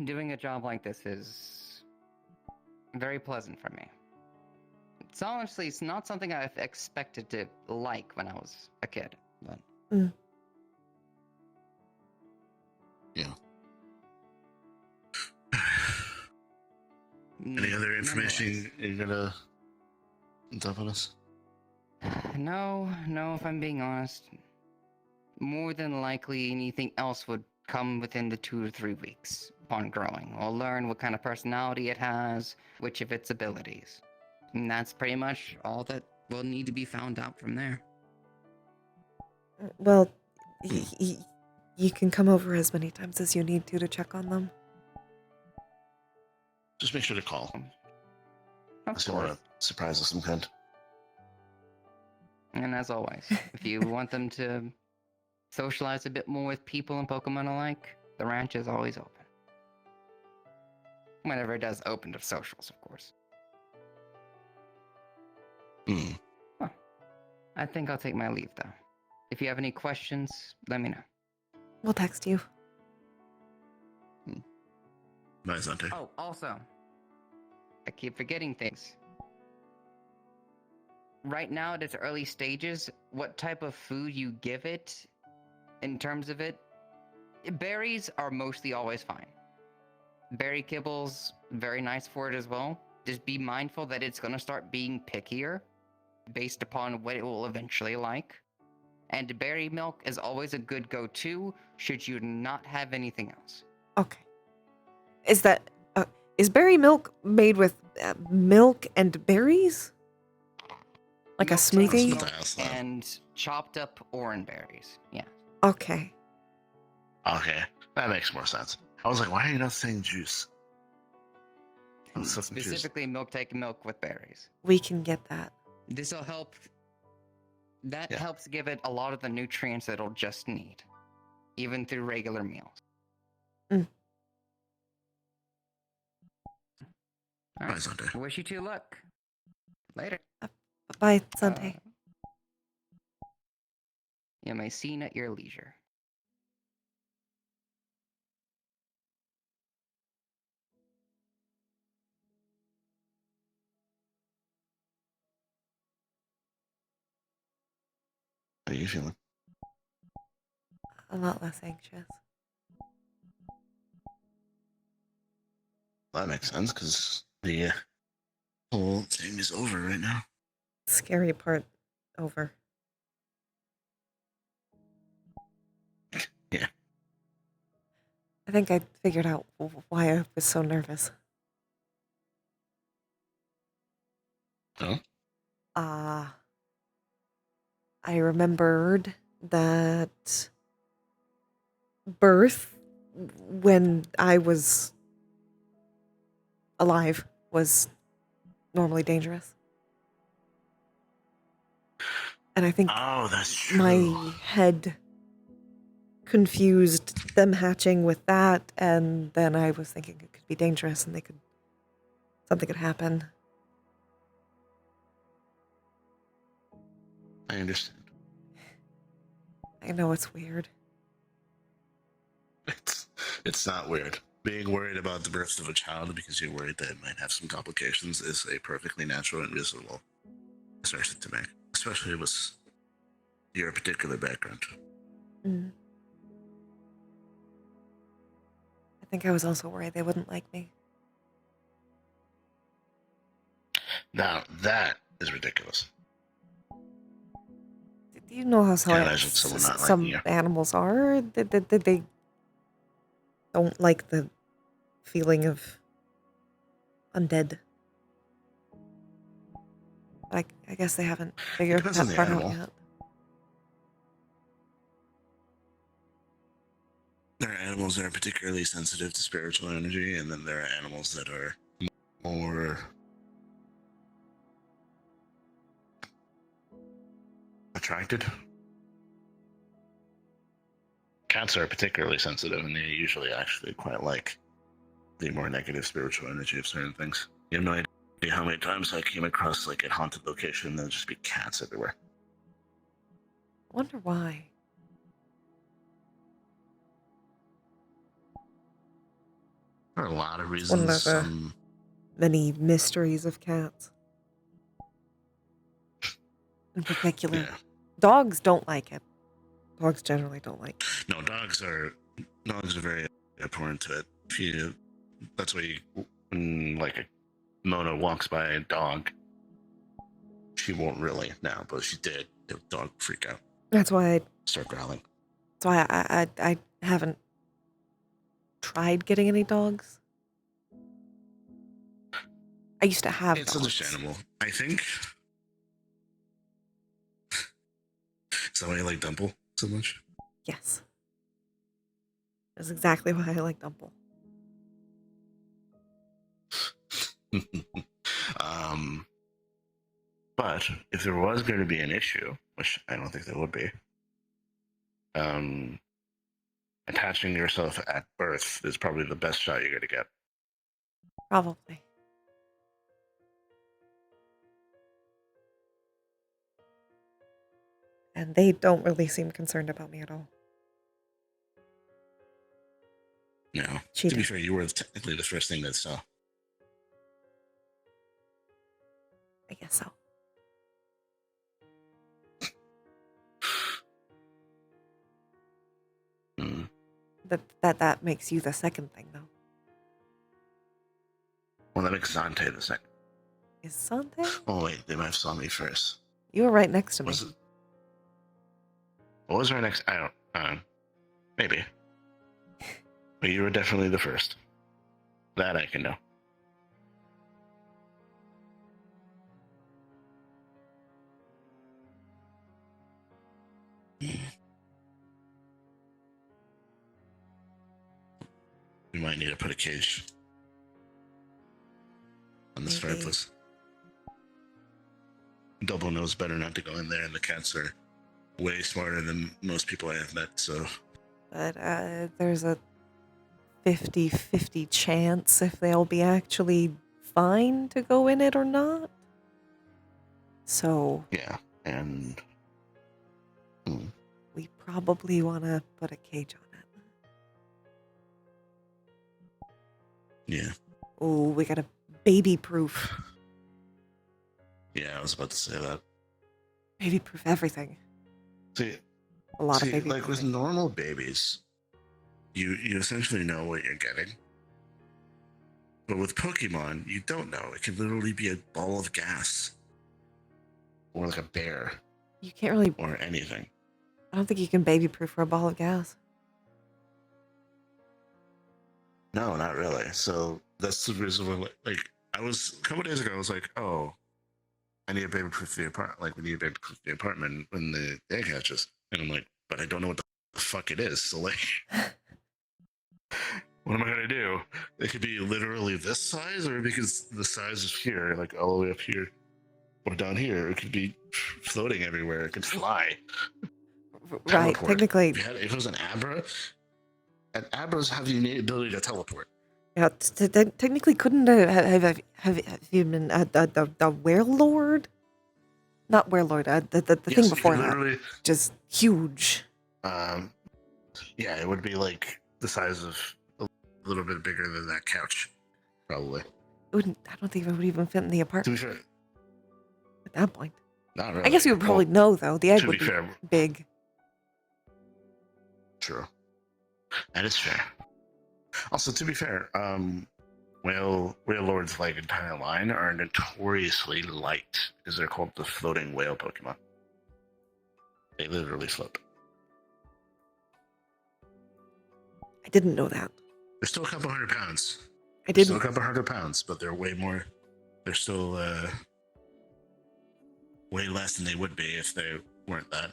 doing a job like this is very pleasant for me. It's honestly, it's not something I've expected to like when I was a kid, but Yeah. Any other information you're gonna dump on us? No, if I'm being honest. More than likely, anything else would come within the 2 to 3 weeks upon growing. We'll learn what kind of personality it has, which of its abilities. And that's pretty much all that will need to be found out from there. Well, you can come over as many times as you need to check on them. Just make sure to call. Of Unless you want to surprise us some kind. And as always, if you want them to socialize a bit more with people and Pokemon alike, the ranch is always open. Whenever it does open to socials, of course. Well, I think I'll take my leave, though. If you have any questions, let me know. We'll text you. Bye, Zante. Oh, also, I keep forgetting things. Right now, at its early stages, what type of food you give it, in terms of it, berries are mostly always fine. Berry kibbles, very nice for it as well. Just be mindful that it's going to start being pickier based upon what it will eventually like. And berry milk is always a good go-to should you not have anything else. Okay. Is berry milk made with milk and berries? Like Milk a smoothie? milk and chopped up orange berries. Yeah. Okay. Okay, that makes more sense. I was like, why are you not saying juice? Specifically, milk with berries. We can get that. This will help. That helps give it a lot of the nutrients it'll just need, even through regular meals. Mm. All right. Bye, Zante. Wish you 2 luck. Later. Bye, Sunday. You may scene at your leisure. How are you feeling? A lot less anxious. Well, that makes sense, because the whole thing is over right now. Scary part over. Yeah. I think I figured out why I was so nervous. Oh? I remembered that birth, when I was alive, was normally dangerous. And I think that's true. my head confused them hatching with that, and then I was thinking it could be dangerous and something could happen. I understand. I know it's weird. It's not weird. Being worried about the birth of a child because you're worried that it might have some complications is a perfectly natural and reasonable assertion to make, especially with your particular background. Mm. I think I was also worried they wouldn't like me. Now, that is ridiculous. Do you know how some you. animals are? They don't like the feeling of undead. I guess they haven't figured Depends on that the part out animal. yet. There are animals that are particularly sensitive to spiritual energy, and then there are animals that are more attracted. Cats are particularly sensitive, and they usually actually quite like the more negative spiritual energy of certain things. You have no idea how many times I came across like a haunted location and there'd just be cats everywhere. I wonder why. For a lot of It's one of reasons. the many mysteries of cats. in particular. Yeah. Dogs don't like it. Dogs generally don't like it. No, dogs are very abhorrent to it. That's why when like a Mona walks by a dog, she won't really now, but if she did, the dog would freak out, That's why start growling. I haven't tried getting any dogs. I used to have It's dogs. understandable. I think. Is that why you like Dumple so much? Yes. That's exactly why I like Dumple. But if there was going to be an issue, which I don't think there would be, attaching yourself at birth is probably the best shot you're going to get. Probably. And they don't really seem concerned about me at all. No. Cheating. To be fair, you were technically the first thing that saw. I guess so. Mm. That makes you the second thing, though. Well, that makes Zante the second. Is Sante? Oh, wait, they might have saw me first. You were right next to me. What was our next? I don't. Maybe. But you were definitely the first. That I can know. We might need to put a cage on this Maybe. fireplace. Double knows better not to go in there, and the cats are way smarter than most people I have met, so... But there's a 50-50 chance if they'll be actually fine to go in it or not. So... Yeah, and... we probably want to put a cage on it. Yeah. Oh, we got a baby-proof. Yeah, I was about to say that. Baby-proof everything. See, A lot of baby. like with normal babies, you essentially know what you're getting. But with Pokemon, you don't know. It can literally be a ball of gas. Or like a bear. You can't really... Or anything. I don't think you can baby-proof for a ball of gas. No, not really. So that's the reason why, like, a couple days ago, I was like, oh, I need a baby-proof the apartment. Like, we need a baby-proof the apartment when the egg hatches. And I'm like, but I don't know what the fuck it is. So, like, what am I going to do? It could be literally this size, or because the size is here, like all the way up here, or down here. It could be floating everywhere. It could fly. Right, Teleport. technically. If it was an Abra, and Abras have the unique ability to teleport. Yeah, technically couldn't have you been the Werelord? Not Werelord, the thing before that. Just huge. Yeah, it would be like the size of a little bit bigger than that couch, probably. I don't think it would even fit in the apartment. To be fair, at that point. Not really. I guess you would probably know, though. The egg would be fair, big. True. That is fair. Also, to be fair, whale lords like entire line are notoriously light because they're called the floating whale Pokemon. They literally float. I didn't know that. They're still a couple 100 pounds. I didn't. Still a couple 100 pounds, but they're way more. They're still way less than they would be if they weren't that.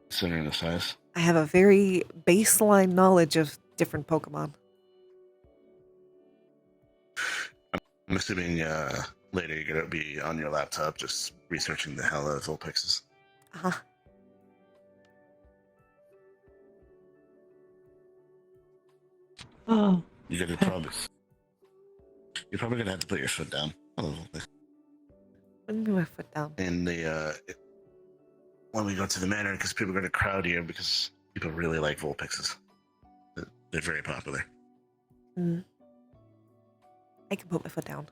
Considering the size. I have a very baseline knowledge of different Pokemon. I'm assuming later you're gonna be on your laptop just researching the hell out of Vulpixes. Uh-huh. Oh. You're probably gonna have to put your foot down. What do you mean my foot down? In the when we go to the manor, because people are gonna crowd here because people really like Vulpixes. They're very popular. I can put my foot down.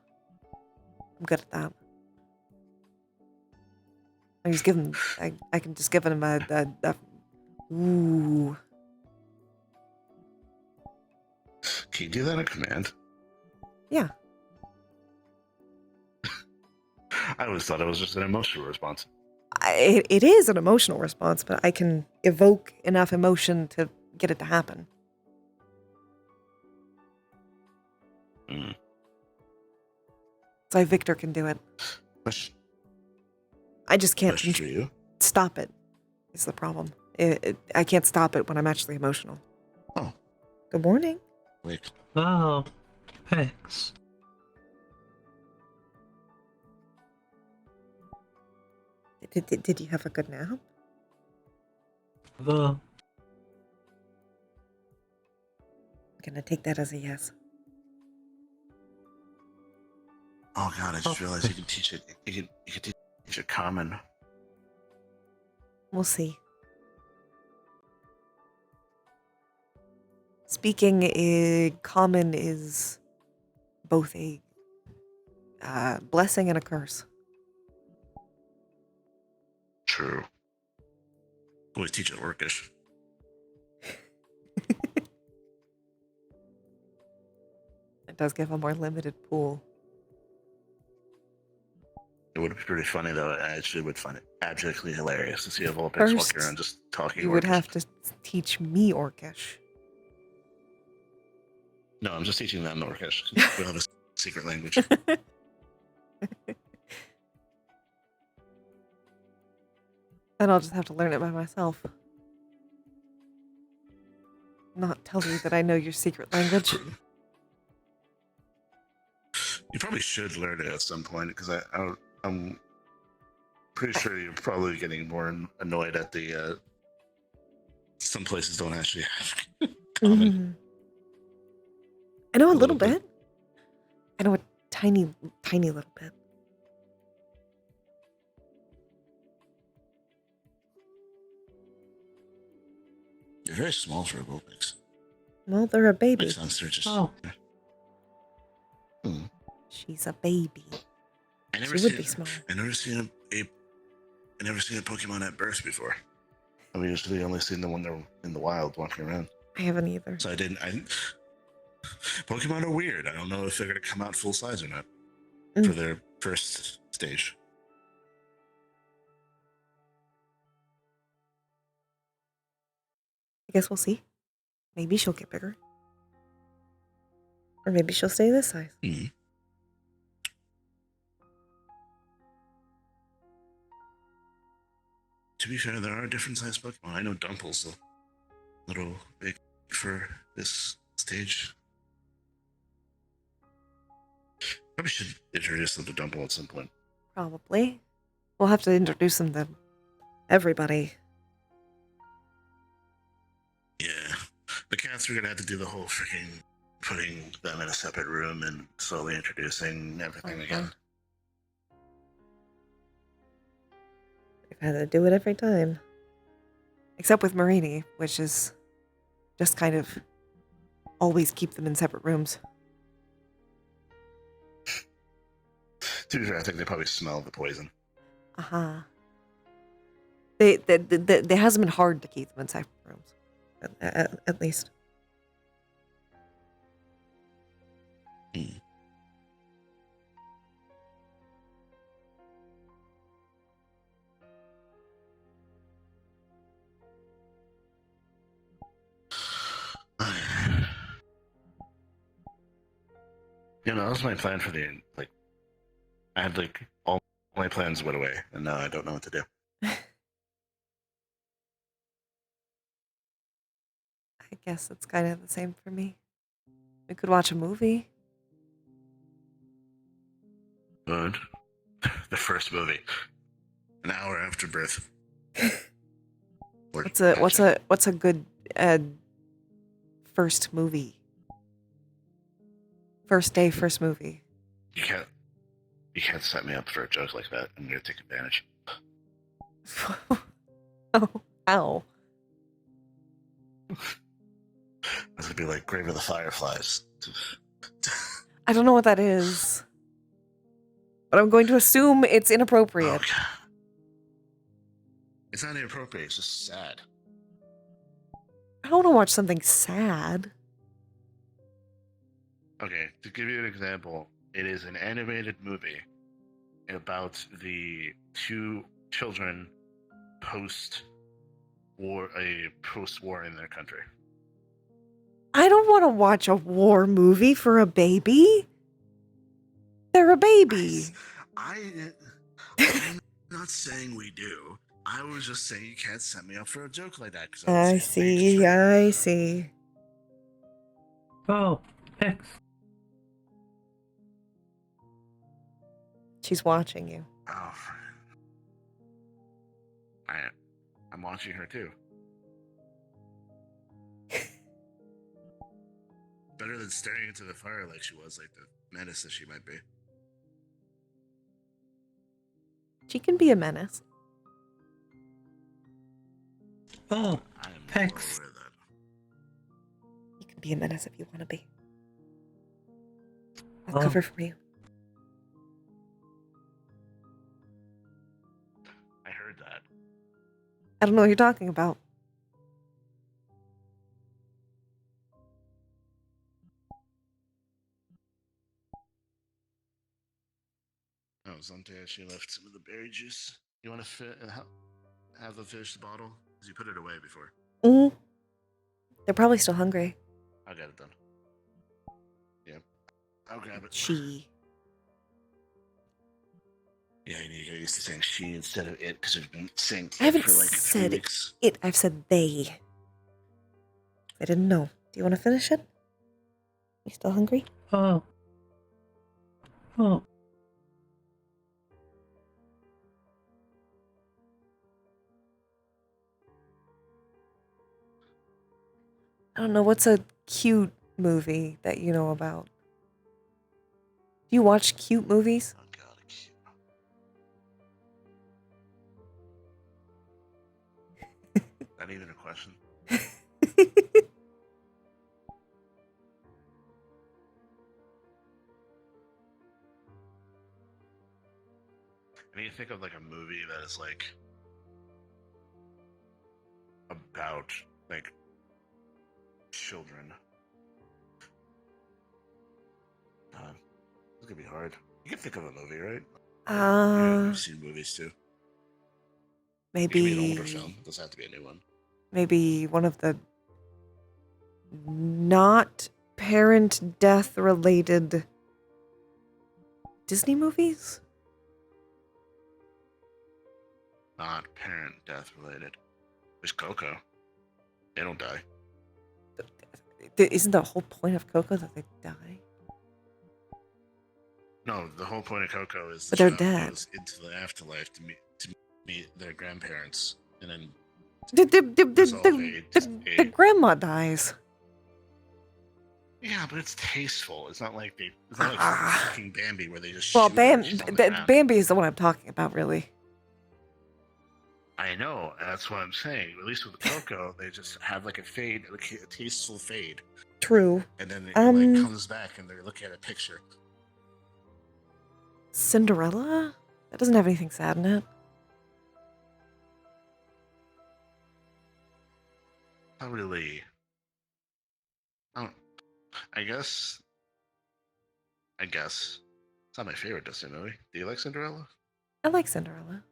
I'm good at that. I just give him. I can just give him a ooh. Can you do that on command? Yeah. I always thought it was just an emotional response. It is an emotional response, but I can evoke enough emotion to get it to happen. Mm. That's why Victor can do it. Question, I just can't question for you. stop it. Is the problem. I can't stop it when I'm actually emotional. Oh. Good morning. Wait. Oh, thanks. Did you have a good nap? The I'm gonna take that as a yes. Oh god, I just realized you can teach it. You can teach it common. We'll see. Speaking common is both a blessing and a curse. True. Always teach it Orcish. It does give a more limited pool. It would be pretty funny though. I actually would find it abjectly hilarious to see a Vulpix walking around just talking. You would Orcish. have to teach me Orcish. No, I'm just teaching them Orcish. We'll have a secret language. Then I'll just have to learn it by myself. Not tell you that I know your secret language. You probably should learn it at some point because I'm pretty sure you're probably getting more annoyed at the. Some places don't actually have common. Mm-hmm. I know a little bit. I know a tiny, tiny little bit. You're very small for a Vulpix. Well, they're a baby. Makes sense. They're just. Oh. Hmm. She's a baby. I never She would be small. I never seen I never seen a Pokemon at birth before. I've usually only seen them when they're in the wild walking around. I haven't either. So I Pokemon are weird. I don't know if they're gonna come out full size or not for their first stage. I guess we'll see. Maybe she'll get bigger. Or maybe she'll stay this size. Mm-hmm. To be fair, there are different sized Pokemon. I know Dumple's a little big for this stage. Probably should introduce them to Dumple at some point. Probably. We'll have to introduce them to everybody. Yeah. The cats are gonna have to do the whole freaking putting them in a separate room and slowly introducing everything again. We've had to do it every time. Except with Marini, which is just kind of always keep them in separate rooms. To be fair, I think they probably smell the poison. Uh-huh. It hasn't been hard to keep them in separate rooms. At least. Hmm. You know, that was my plan for the I had all my plans went away, and now I don't know what to do. I guess it's kind of the same for me. We could watch a movie. Good. The first movie, an hour after birth. What's a good first movie? First day, first movie. You can't set me up for a joke like that. I'm gonna take advantage. Oh, ow. This would be like Grave of the Fireflies. I don't know what that is. But I'm going to assume it's inappropriate. Okay. It's not inappropriate. It's just sad. I don't want to watch something sad. Okay, to give you an example, it is an animated movie about the two children post-war in their country. I don't want to watch a war movie for a baby. They're a baby. I'm not saying we do. I was just saying you can't set me up for a joke like that. I see. Oh, X. She's watching you. Oh, I'm watching her too. Better than staring into the fire like she was, like the menace that she might be. She can be a menace. Oh, I am X. well aware of that. You can be a menace if you want to be. I'll Oh. cover for you. I heard that. I don't know what you're talking about. Oh, Zante actually left some of the berry juice. You want to have them finish the bottle? Because you put it away before. Mm-hmm. They're probably still hungry. I'll get it done. Yeah. I'll grab it. She. Yeah, you need to get used to saying she instead of it because we've been saying I haven't for like 3 said weeks. it. I've said they. I didn't know. Do you want to finish it? You still hungry? Oh. Oh. I don't know. What's a cute movie that you know about? Do you watch cute movies? Oh god, cute. Not even a question. I need to think of like a movie that is like about like children. It's gonna be hard. You can think of a movie, right? You've seen movies too. It can be an older film. It doesn't have to be a new one. Maybe one of the not parent death related Disney movies? Not parent death related. There's Coco. They don't die. Isn't the whole point of Coco that they die? No, the whole point of Coco is But they're child dead. goes into the afterlife to meet their grandparents, and then The grandma dies. yeah, but it's tasteful. It's not like it's not like fucking Bambi where they just Well, shoot her and she's on the ground. Bambi is the one I'm talking about, really. I know, that's what I'm saying. At least with Coco, they just have like a fade, like a tasteful fade, True. and then it like comes back and they're looking at a picture. Cinderella? That doesn't have anything sad in it. Not really. I guess. It's not my favorite Disney movie. Do you like Cinderella? I like Cinderella.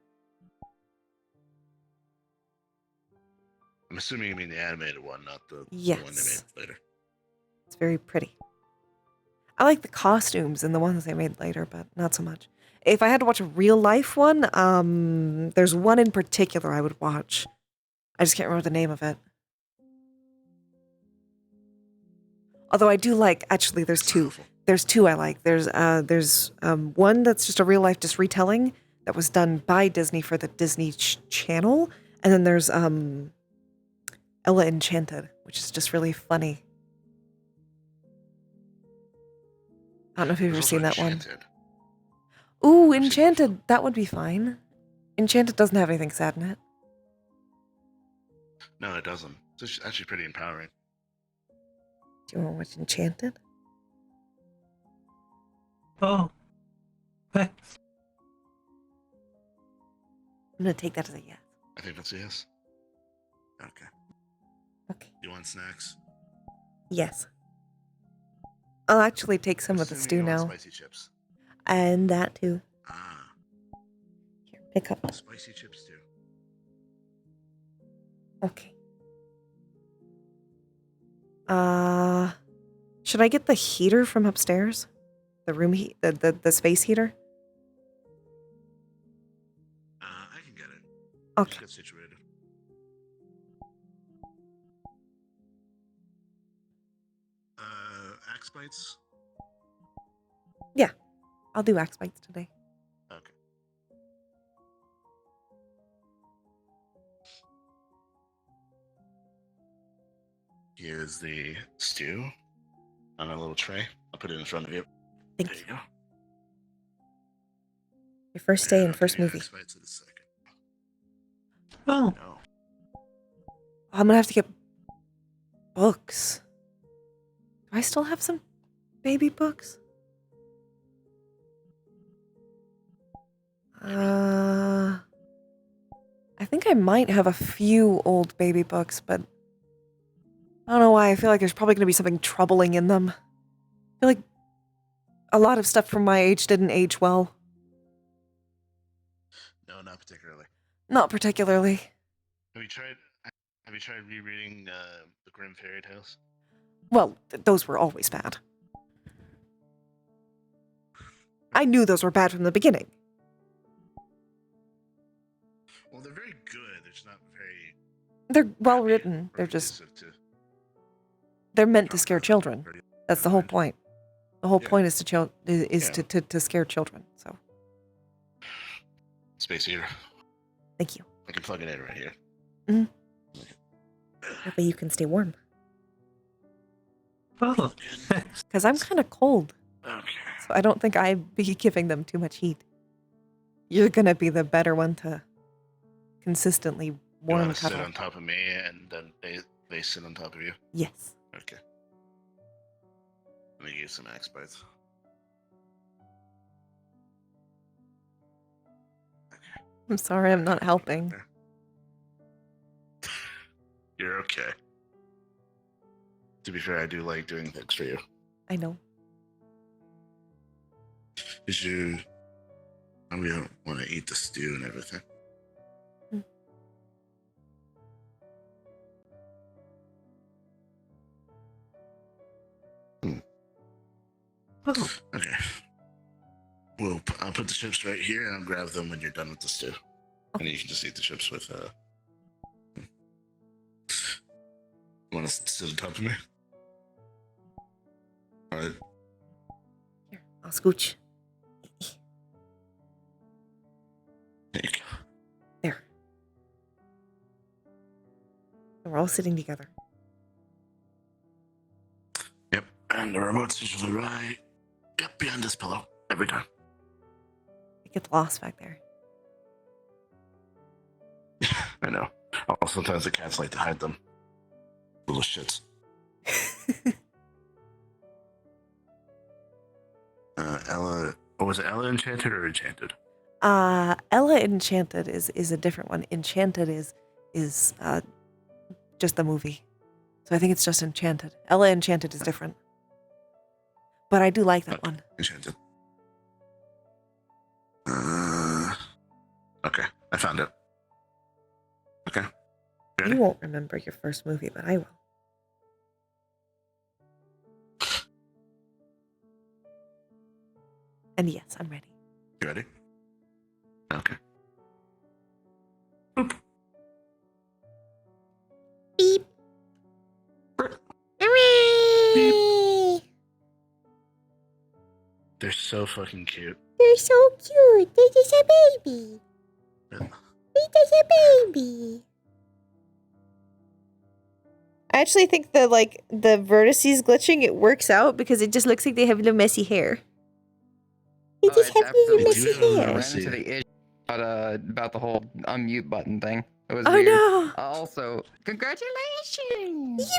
I'm assuming you mean the animated one, not the one they Yes. made later. It's very pretty. I like the costumes and the ones they made later, but not so much. If I had to watch a real life one, there's one in particular I would watch. I just can't remember the name of it. Although I do like, actually, there's two. There's two I like. There's one that's just a real life just retelling that was done by Disney for the Disney Channel, and then there's Ella Enchanted, which is just really funny. I don't know if you've ever seen that one. Ooh, Enchanted, that would be fine. Enchanted doesn't have anything sad in it. No, it doesn't. It's actually pretty empowering. Do you want to watch Enchanted? Oh. X. I'm gonna take that as a yes. I think that's a yes. Okay. Okay. You want snacks? Yes. I'll actually take some of the Assuming stew you want now. Spicy chips. And that too. Ah, Here, pick up. spicy chips too. Okay. Should I get the heater from upstairs? The room heat, the space heater? I can get it. Okay. Just get situated. Axe bites? Yeah. I'll do axe bites today. Okay. Here's the stew on a little tray. I'll put it in front of you. Thank There you. you go. Your first day and I'll first give you movie. axe bites in a second. Oh, No. I'm gonna have to get books. Do I still have some baby books? I think I might have a few old baby books, but I don't know why. I feel like there's probably going to be something troubling in them. I feel like a lot of stuff from my age didn't age well. No, not particularly. Not particularly. Have you tried rereading the Grimm fairy tales? Well, those were always bad. I knew those were bad from the beginning. Well, they're very good. They're just not very. They're well happy written. or They're just conducive to they're meant to talk scare about children. pretty That's the whole mind. point. The whole Yeah. point is to Yeah. to scare children. So Space heater. thank you. I can plug it in right here. That way you can stay warm. oh, thanks. Because I'm kind of cold. Okay. So I don't think I'd be giving them too much heat. You're gonna be the better one to consistently You warm want to sit cuddle. on top of me, and then they sit on top of you. Yes. Okay. Let me give you some axe bites. I'm sorry, I'm not helping. You're okay. To be fair, I do like doing things for you. I know. Cause you, we don't want to eat the stew and everything. Oh, Okay. Well, I'll put the chips right here, and I'll grab them when you're done with the stew. And you can just eat the chips with. Want to sit on top of me? All right. Here, I'll scooch. There you go. There. And we're all sitting together. Yep. And the remote's usually right. Yep, behind this pillow every time. It gets lost back there. I know. Oh, sometimes the cats like to hide them. Little shits. Ella. Oh, was it Ella Enchanted or Enchanted? Ella Enchanted is a different one. Enchanted is just the movie. So I think it's just Enchanted. Ella Enchanted is different. But I do like that one. Enchanted. Okay, I found it. Okay. Ready? You won't remember your first movie, but I will. And yes, I'm ready. You ready? Okay. Beep. Hooray! They're so fucking cute. They're so cute. They're just a baby. Yeah. They're just a baby. I actually think the vertices glitching, it works out because it just looks like they have little messy hair. They just have little absolutely messy do. I hair. ran into the issue about the whole unmute button thing. It was Oh weird. no! Also, congratulations!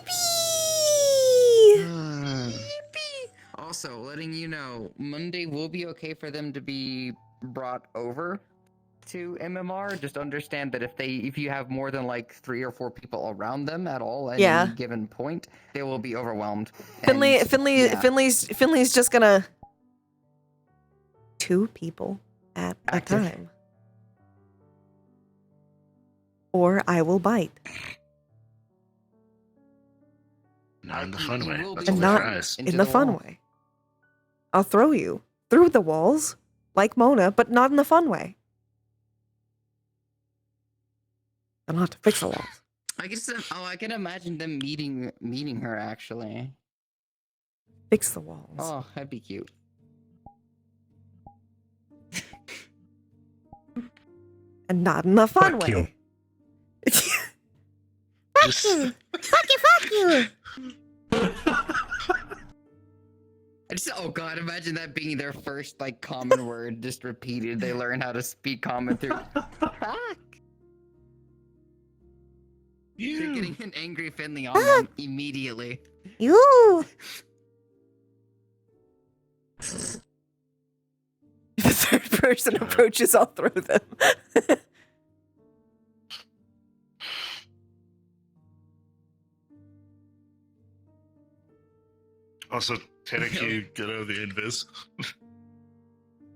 Yippee! Also, letting you know, Monday will be okay for them to be brought over. to MMR, just understand that if you have more than like 3 or 4 people around them at all at any given point, they will be overwhelmed. Finley's just gonna 2 people at Active. a time. Or I will bite. Not in the fun way. will That's be what not tries. into In the fun wall. way. I'll throw you through the walls, like Mona, but not in the fun way. I'm not to fix the walls. I can imagine them meeting her actually. Fix the walls. Oh, that'd be cute. And not in the fun Fuck way. you. Just- Fuck you. Oh god, imagine that being their first like common word, just repeated. They learn how to speak common through. Fuck. They're getting an angry Finley on them immediately. You. If a third person approaches, I'll throw them. Also, Tannic, you get over the invis.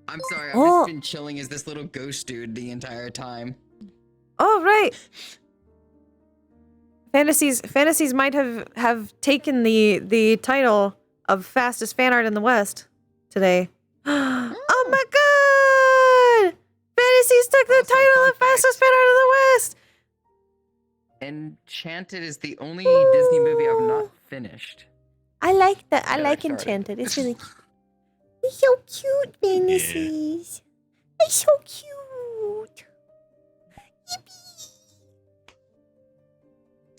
I'm sorry, I've Oh. just been chilling as this little ghost dude the entire time. Oh, right. Fantasies might have taken the title of fastest fan art in the West today. Oh my god! Fantasies took the Also, title fun of fastest fan art in the West. Enchanted is the only Disney movie I've not finished. I like that. I Yeah, like started. Enchanted. It's really cute. It's so cute, Fantasies. It's so cute.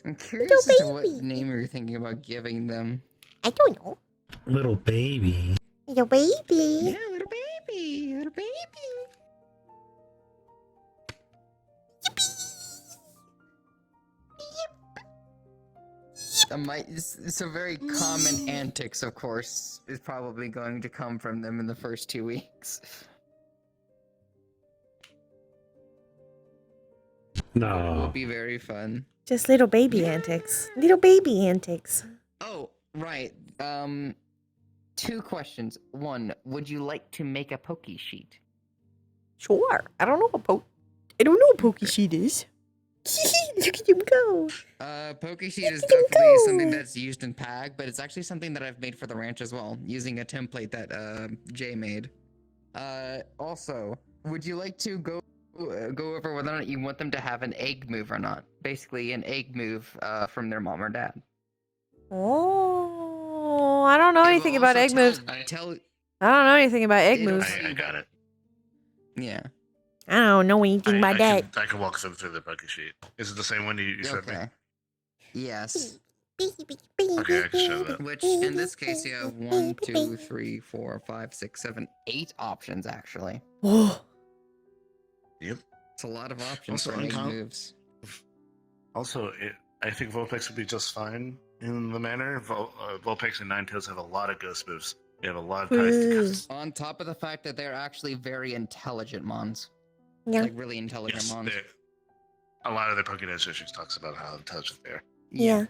I'm curious as to what baby. name you're thinking about giving them. I don't know. Little baby. Little baby. Yeah, little baby, little baby. So very common antics, of course, is probably going to come from them in the first 2 weeks. It will No. be very fun. Just little baby antics. Little baby antics. Oh, right. 2 questions. 1, would you like to make a pokey sheet? Sure. I don't know what pokey sheet is. Look at him go. Pokey sheet is Look at him definitely go. something that's used in PAG, but it's actually something that I've made for the ranch as well, using a template that Jay made. Also, would you like to go over whether or not you want them to have an egg move or not? Basically, an egg move from their mom or dad. Oh, I don't know It will anything about also egg moves. Tell, I don't know anything about egg It'll- moves. I got it. yeah. I don't know anything about that. I can walk them through the bucket sheet. Is it the same one you sent me? Okay. Yes. Okay, I can show that. Which in this case you have 1, 2, 3, 4, 5, 6, 7, 8 options actually. Oh, Yep. It's a lot of options Also, for egg uncom- moves. Also, I think Vulpix would be just fine in the manner. Vulpix and Ninetales have a lot of ghost moves. They have a lot of ties to ghosts. On top of the fact that they're actually very intelligent mons. Yeah. Like really intelligent Yes, mons. a lot of their Pokédex issues talks about how intelligent they are. Yeah.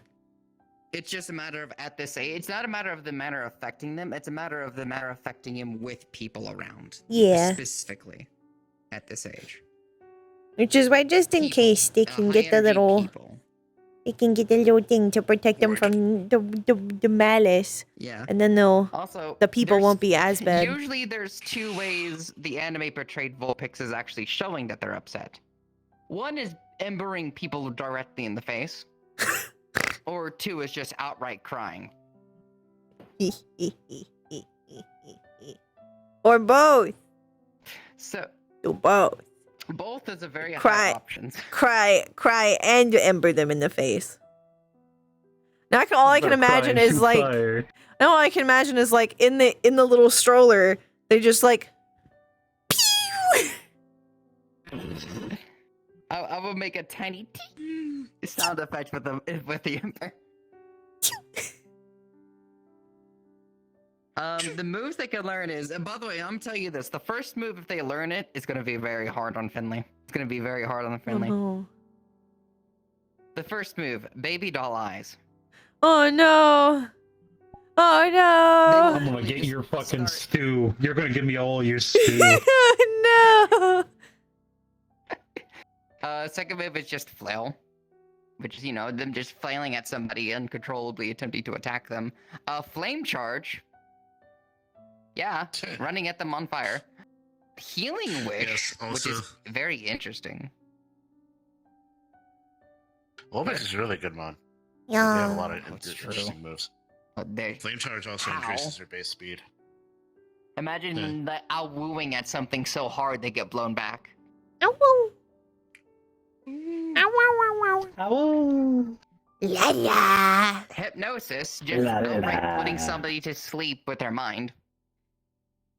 It's just a matter of at this age. It's not a matter of the manner affecting them. It's a matter of the manner affecting him with people around. Yeah. Specifically, at this age. Which is why, just in People. case, they can get the High-energy little, people. they can get the little thing to protect them Word. from the malice, Yeah. and then Also, the people there's- won't be as bad. Usually, there's 2 ways the anime portrayed Vulpix is actually showing that they're upset. One is embering people directly in the face, or 2 is just outright crying. Or both. So Do both. both is a very Cry. high options. Cry, and ember them in the face. Now all I can imagine is like, now all I can imagine is like in the little stroller, they just like, pew! I will make a tiny sound effect with the ember. The moves they can learn is, and by the way, I'm telling you this: the first move, if they learn it, is going to be very hard on Finley. It's going to be very hard on Finley. Oh, The first move, baby doll eyes. oh no! Oh no! I'm gonna get your fucking stew. You're gonna give me all your stew. No! Second move is just flail, which is, you know, them just flailing at somebody uncontrollably attempting to attack them. Flame charge. Yeah, running at them on fire. Healing wish, Yes, which also, is very interesting. Vulpix is a really good mod. They have a lot of That's interesting moves. There. Flame charge also How? increases their base speed. Imagine that out-wooing at something so hard they get blown back. Ow, ow. Ow, ow, ow, ow. La la. Hypnosis, just La, la, outright la. putting somebody to sleep with their mind.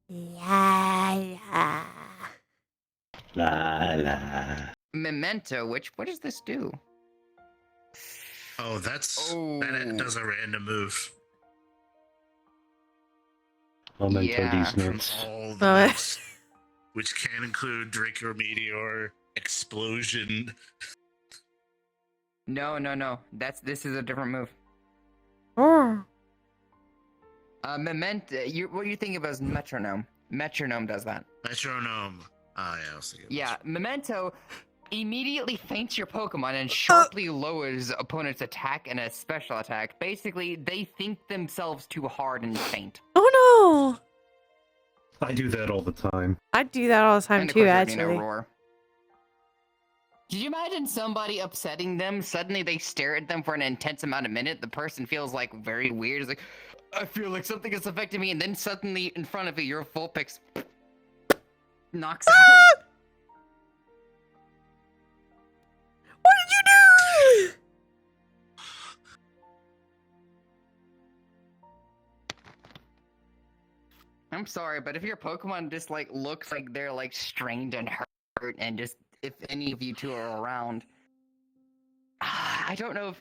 La la. La la. Memento, what does this do? Oh, that does a random move Memento Yeah, these from nuts. all the Oh. moves, which can include Drake or Meteor, Explosion. No. This is a different move. Oh. Memento. What do you think about metronome? Metronome does that. Metronome. Ah, yeah, I was thinking. Yeah, Memento immediately faints your Pokemon and sharply lowers opponent's attack and a special attack. Basically, they think themselves too hard and faint. Oh no! I do that all the time. I do that all the time And of too, course, you know, actually. roar. Did you imagine somebody upsetting them? Suddenly they stare at them for an intense amount of minute. The person feels like very weird. It's like, I feel like something is affecting me. And then suddenly in front of you, your Vulpix knocks out. What did you do? I'm sorry, but if your Pokemon just like looks like they're like strained and hurt, and just if any of you two are around, I don't know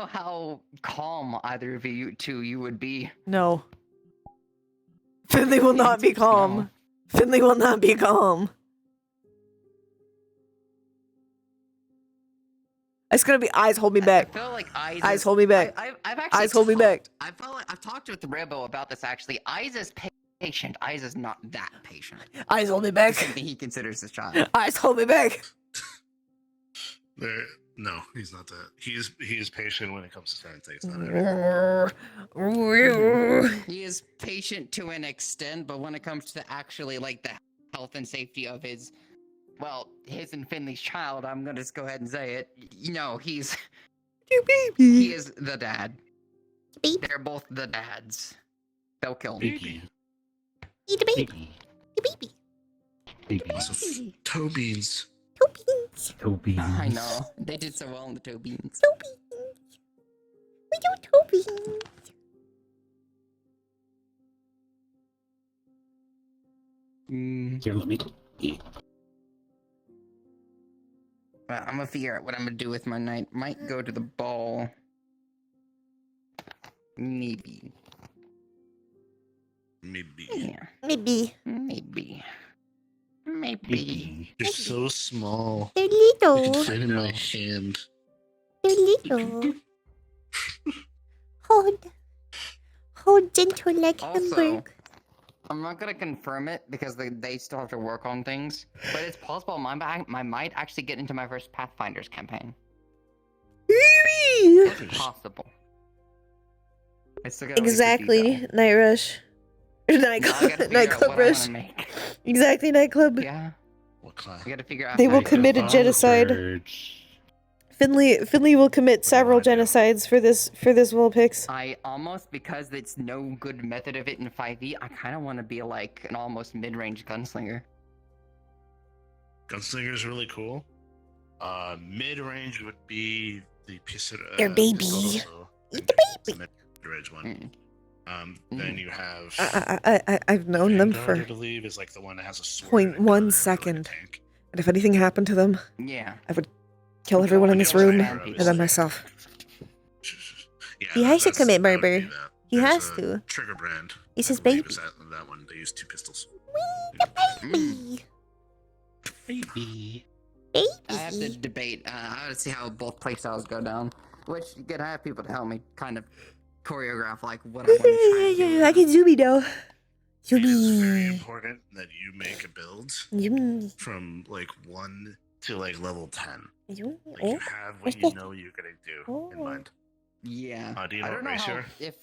how calm either of you two you would be. No. Finley will not be calm. No. Finley will not be calm. It's gonna be eyes hold me I back. feel like Eyes hold me back. I've actually Eyes hold me back. I felt like I've talked with Ribbo about this actually. Eyes is patient. Eyes is not that patient. Eyes hold me back. Something he considers his child. Eyes hold me back. No, he's not that. He's patient when it comes to certain things. Not everything. He is patient to an extent, but when it comes to actually like the health and safety of his, well, his and Finley's child, I'm gonna just go ahead and say it. You know, You he baby. is the dad. Baby. They're both the dads. They'll kill him. Baby. Eat a baby. Baby. Baby. Baby. Also, toe beans. Two beans. Toby. I know. They did so well in the toe beans. Two beans. We do two beans. Here, let me eat. Well, I'm gonna figure out what I'm gonna do with my night. Might go to the ball. Maybe. Maybe. Yeah. Maybe. Maybe. Maybe. Baby. You're so small. They're You can little. fit in my hand. They're little. Hold gentle like Also, Hamburg. I'm not gonna confirm it because they still have to work on things. But it's possible I might actually get into my first Pathfinders campaign. It's possible. I still gotta wait for Exactly. detail. Night Rush. Now I gotta figure out Nightclub what I Rush. wanna make. Exactly, Nightclub. Yeah, What class? I gotta figure out. They how will to do commit it. a genocide. Finley will commit several genocides for this Vulpix. I almost, because it's no good method of it in 5e, I kind of want to be like an almost mid-range gunslinger. Gunslinger is really cool. Mid range would be the Your baby. Eat the baby. Mid-range one. Mm. Then you have. I've known them Vanguard, for I believe, is like the one that has a sword. 0.1 and a gun and a second. tank. And if anything happened to them, Yeah. kill everyone in this room Yeah. and then myself. Yeah, He has to that's- commit that would be murder. that. He There's has a to. Trigger brand. He's I his believe baby. is that one. They use 2 pistols. Baby. Baby. I have to debate. I have to see how both playstyles go down. Which, again, I have people to help me kind of choreograph like what I want to try to do. I can zoomy now. It is very Zoomy. important that you make a build Zoomy. from like 1 to like level 10. Zoomy. Like Oh, you have what what's you this? know you're gonna do in Oh. mind. Yeah. Do you I know don't what know race how you are? if.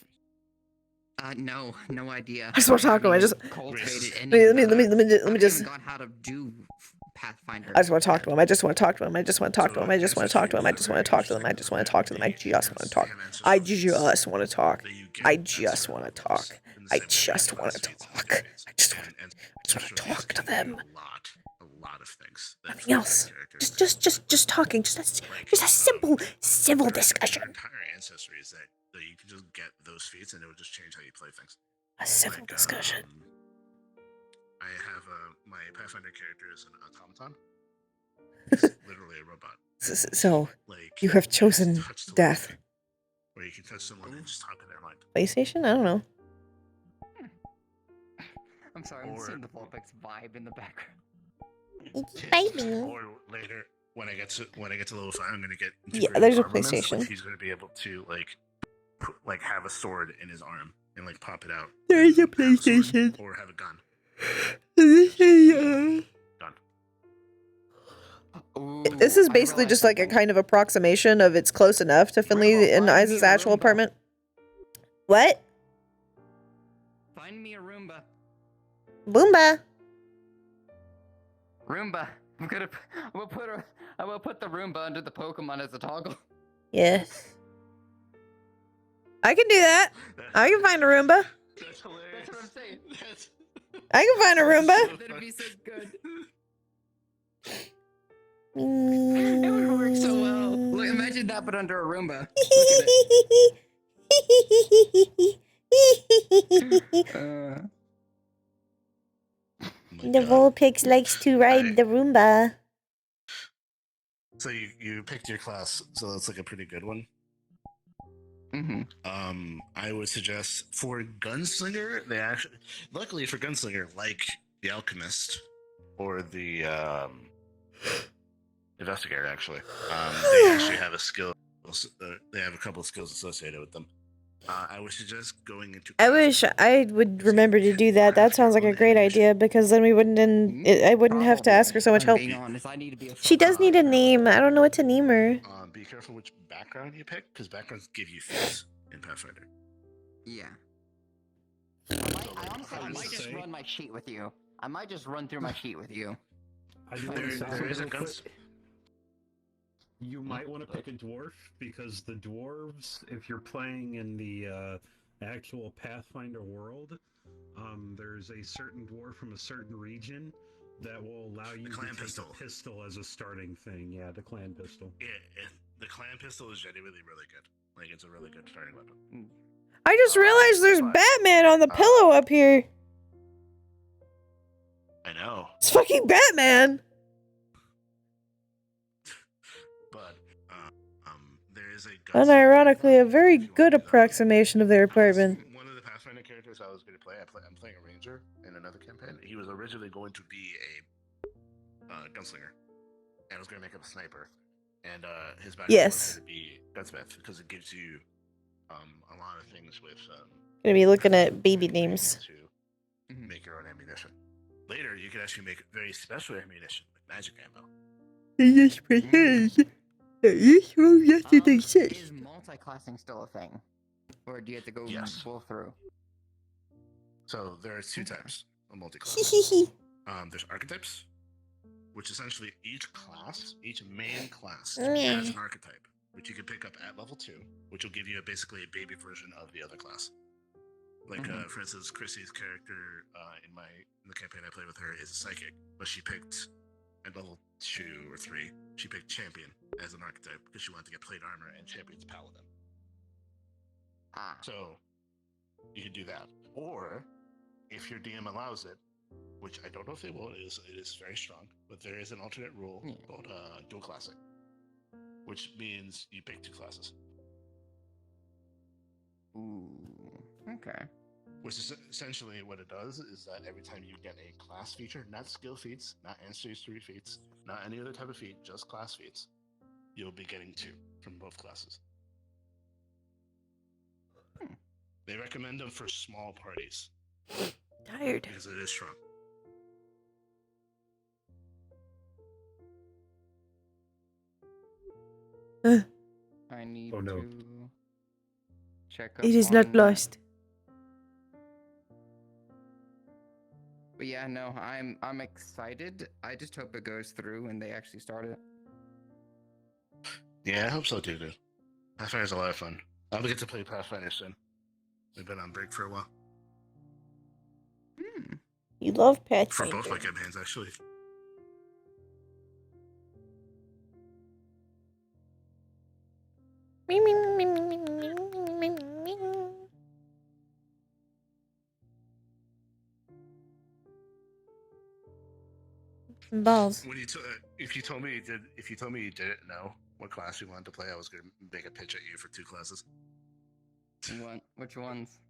No idea. I just wanna talk to him, I just- Cultivated any Let of me that. I haven't just. even got how to do Pathfinder. I just want to talk to him. I just want to talk to him. I just want to talk to him. I just want to talk to him. I Answers just want to talk to him. I just want to talk to them. I just want to talk. They have answers I for feats just want to talk. that you get I that just sort of want to levels talk. in the I same way just that want to class feats and talk. campaigns. I just want And to special talk feats to can do them. A lot of things. That Nothing else. Just talking. Just a simple civil discussion. Your entire ancestry is that you can just get those feats and it would just change how you play things. A civil discussion. I have my Pathfinder character is an automaton. It's literally a robot. So Like you have chosen touch to death. life, where you can touch someone and just talk to their mind. PlayStation? I don't know. I'm sorry, I'm Or- seeing the Vulpix vibe in the background. Baby. Or later, when I get to level 5, I'm gonna get Yeah, integrated there's a armaments, PlayStation. Like he's gonna be able to like have a sword in his arm and like pop it out. There is a and have sword PlayStation. or have a gun. Done. This is basically just like a kind of approximation of it's close enough to Finley and Isaac's actual apartment. What? Find me a Roomba. Boomba. Roomba. I will put the Roomba under the Pokemon as a toggle. Yes. I can do that. I can find a Roomba. That's hilarious. That's what I'm saying. I can find a Roomba. That'd be so good. It It would work so well. Look, imagine that, but under a Roomba. Look at it. The Vulpix likes to ride the Roomba. So you picked your class, so that's like a pretty good one. Mm-hmm. I would suggest for Gunslinger, they actually, luckily for Gunslinger, like the Alchemist or the Investigator, actually, they actually have a skill. They have a couple of skills associated with them. I would suggest going into. I wish I would remember to do that. That sounds like a great idea because then we wouldn't. I wouldn't have to ask her so much help. Being honest, I need to be a She does need a name. I don't know what to name her. Be careful which background you pick, because backgrounds give you feats in Pathfinder. Yeah. I might just run my sheet with you. I might just run through my sheet with you. I do There want to say is a something real guns. quick. You might want to pick a dwarf because the dwarves, if you're playing in the actual Pathfinder world, there's a certain dwarf from a certain region that will allow you to clan take pistol. a pistol as a starting thing. Yeah, the clan pistol. Yeah, the clan pistol is genuinely really good. Like, it's a really good starting weapon. I just realized there's Batman on the pillow up here. I know, It's fucking Batman. but there is a guns. Unironically, a very If you want good to do that. approximation of their apartment. One of the Pathfinder characters I was going to play, I'm playing a ranger in another campaign. He was originally going to be a gunslinger, and I was going to make him a sniper. And his background Yes. was going to be gunsmith because it gives you a lot of things with. Gonna be looking at baby names. To make your own ammunition. Later, you can actually make very special ammunition with magic ammo. Yes, Is multi-classing still a thing? Or do you have to go Yes. full through? So there are two types of multi-class. There's archetypes, which essentially each main class has an archetype, which you can pick up at level 2, which will give you basically a baby version of the other class. Like, for instance, Chrissy's character in the campaign I played with her is a psychic, but she picked at level 2 or 3, she picked champion as an archetype because she wanted to get plate armor and champion's paladin. So you can do that, or if your DM allows it, which I don't know if they will, it is very strong, but there is an alternate rule called dual classic, which means you pick 2 classes. Ooh, okay. Which is essentially what it does is that every time you get a class feature, not skill feats, not ancestry feats, not any other type of feat, just class feats, you'll be getting 2 from both classes. They recommend them for small parties. Tired. Because it is strong. I need Oh, no. to check up It is on not that. lost. But yeah, no, I'm excited. I just hope it goes through and they actually start it. Yeah, I hope so too, dude. Pathfinder's a lot of fun. I'll get to play Pathfinder soon. We've been on break for a while. You love For Pathfinder. both my campaigns, actually. Balls. When you if you told me you didn't know what class you wanted to play, I was gonna make a pitch at you for 2 classes. Which ones?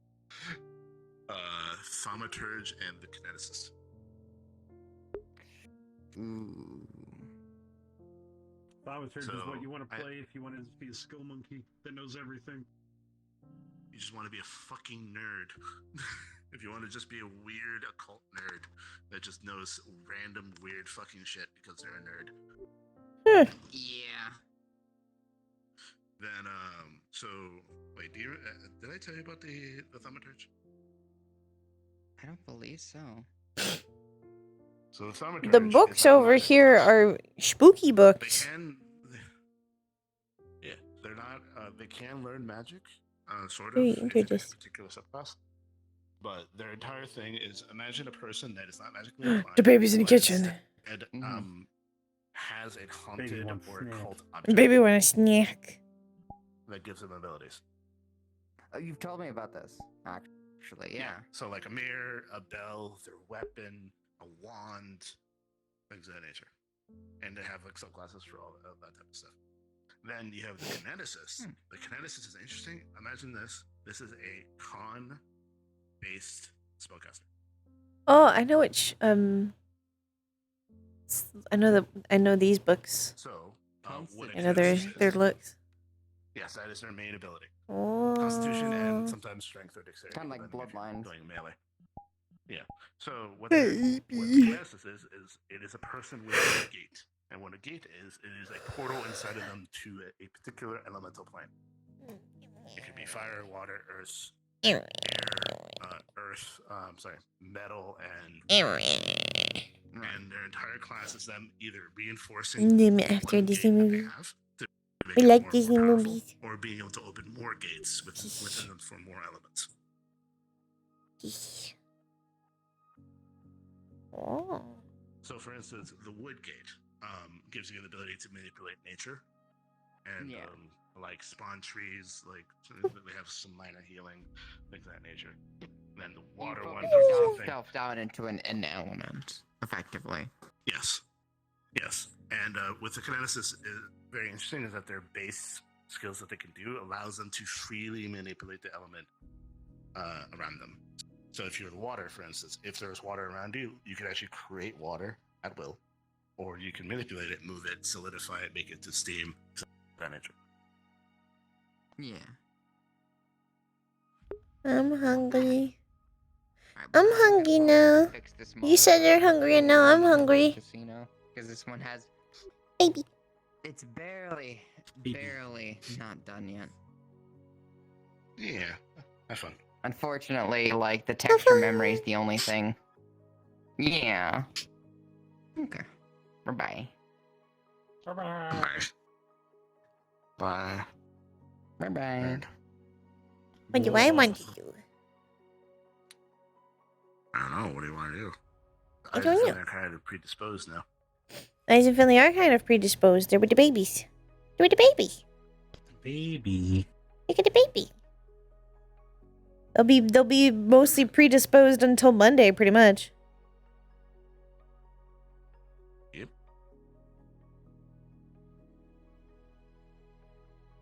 Thaumaturge and the Kineticist. Ooh. Thaumaturge is what you want to I- play if you want to be a skill monkey that knows everything. You just want to be a fucking nerd. If you want to just be a weird occult nerd that just knows random weird fucking shit because they're a nerd. Yeah. Then, so, wait, did I tell you about the Thaumaturge? I don't believe so. So the Thaumaturge. The books over here are spooky They books. can. Yeah, they're not. They can learn magic, sort of, Very if it's a introduced. particular subclass. But their entire thing is imagine a person that is not magically inclined. The baby's in the but kitchen. instead, has a Baby haunted wants or snack. occult object Baby want a snack. that gives them abilities. Oh, you've told me about this, actually. Yeah. So like a mirror, a bell, their weapon, a wand, things of that nature. And they have like subclasses for all of that type of stuff. Then you have the Kineticist. The Kineticist is interesting. Imagine this. This is a con-based spellcaster. Oh, I know which. I know these books. So, what a I know their Kineticist is. looks. Yes, that is their main ability. Oh. Constitution and sometimes strength or dexterity. Kind of like depending if you're Bloodlines. Going melee. Yeah. So what the Kineticist is, it is a person with a gate. And what a gate is, it is a portal inside of them to a particular elemental plane. It could be fire, water, earth, air, metal, and their entire class is them either reinforcing After one Disney gate that movie. they have to make We it like more Disney powerful, movies. or being able to open more gates within them for more elements. Oh. So, for instance, the wood gate gives you the ability to manipulate nature and like spawn trees, like they have some minor healing, things of that nature. Then the water one does the same thing. Yourself down into an element, effectively. Yes. And with the Kineticist, very interesting is that their base skills that they can do allows them to freely manipulate the element around them. So if you're the water, for instance, if there's water around you, you can actually create water at will, or you can manipulate it, move it, solidify it, make it to steam, that nature. Yeah. I'm hungry. Right, I'm well, hungry I'll now. fix this You said monitor you're hungry and now I'm hungry. Casino, because this one has. Baby. It's barely not done yet. Yeah, have fun. Unfortunately, like, the texture memory is the only thing. Yeah. Okay. Bye-bye. Bye-bye. Bye. Bye-bye. What do I want to do? I don't know. What do you want to do? I don't know. They're kind of predisposed now. Eyes and Finley are kind of predisposed. They're with the babies. They're with the baby. Baby. Look at the baby. They'll be mostly predisposed until Monday, pretty much. Yep.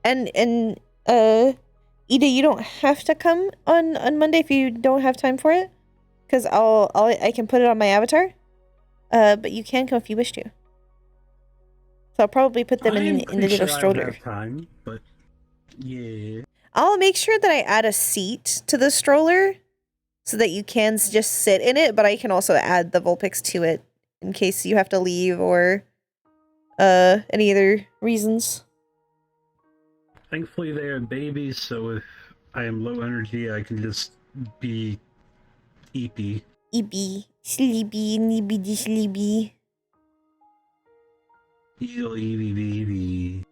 And Ida, you don't have to come on Monday if you don't have time for it, because I can put it on my avatar. But you can come if you wish to. So I'll probably put them in the little stroller. I have time, but yeah. I'll make sure that I add a seat to the stroller so that you can just sit in it, but I can also add the Vulpix to it in case you have to leave or any other reasons. Thankfully, they are babies, so if I am low energy, I can just be eepy. Eepy, sleepy, nibbity sleepy. Yo, eepy baby.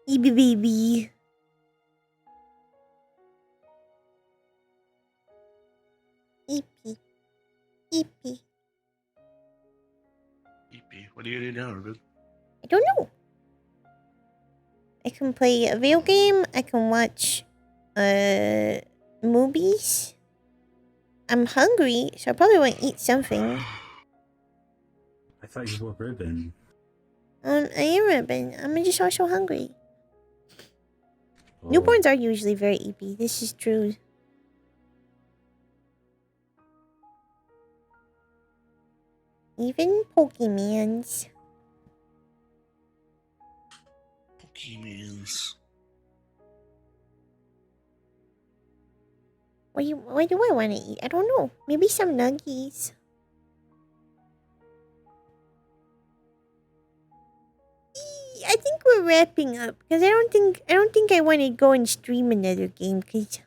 Eepy baby. Eepy. Eepy. EP. What do you do now, Ruben? I don't know. I can play a video game. I can watch movies. I'm hungry, so I probably want to eat something. I thought you were Ribbon. I am Ribbon. I'm just also hungry. Oh. Newborns are usually very eepy. This is true. Even Pokemons. Pokemons. What do I want to eat? I don't know. Maybe some nuggies. I think we're wrapping up because I don't think I want to go and stream another game because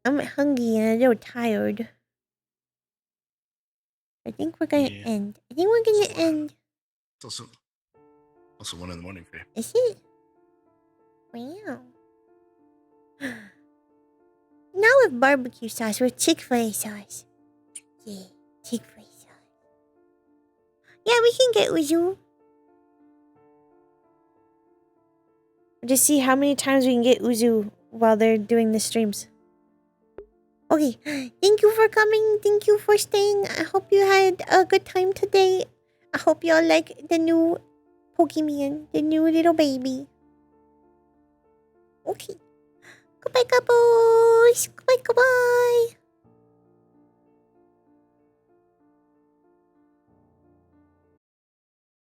I'm hungry and a little tired. I think we're gonna end. I think we're gonna end. It's also 1 in the morning for you. Is it? Wow. Now with barbecue sauce with Chick-fil-A sauce. Yeah, Chick-fil-A sauce. Yeah, we can get Uzu. Just see how many times we can get Uzu while they're doing the streams. Okay, thank you for coming. Thank you for staying. I hope you had a good time today. I hope you all like the new Pokemon, the new little baby. Okay. Goodbye, couples. Goodbye, goodbye.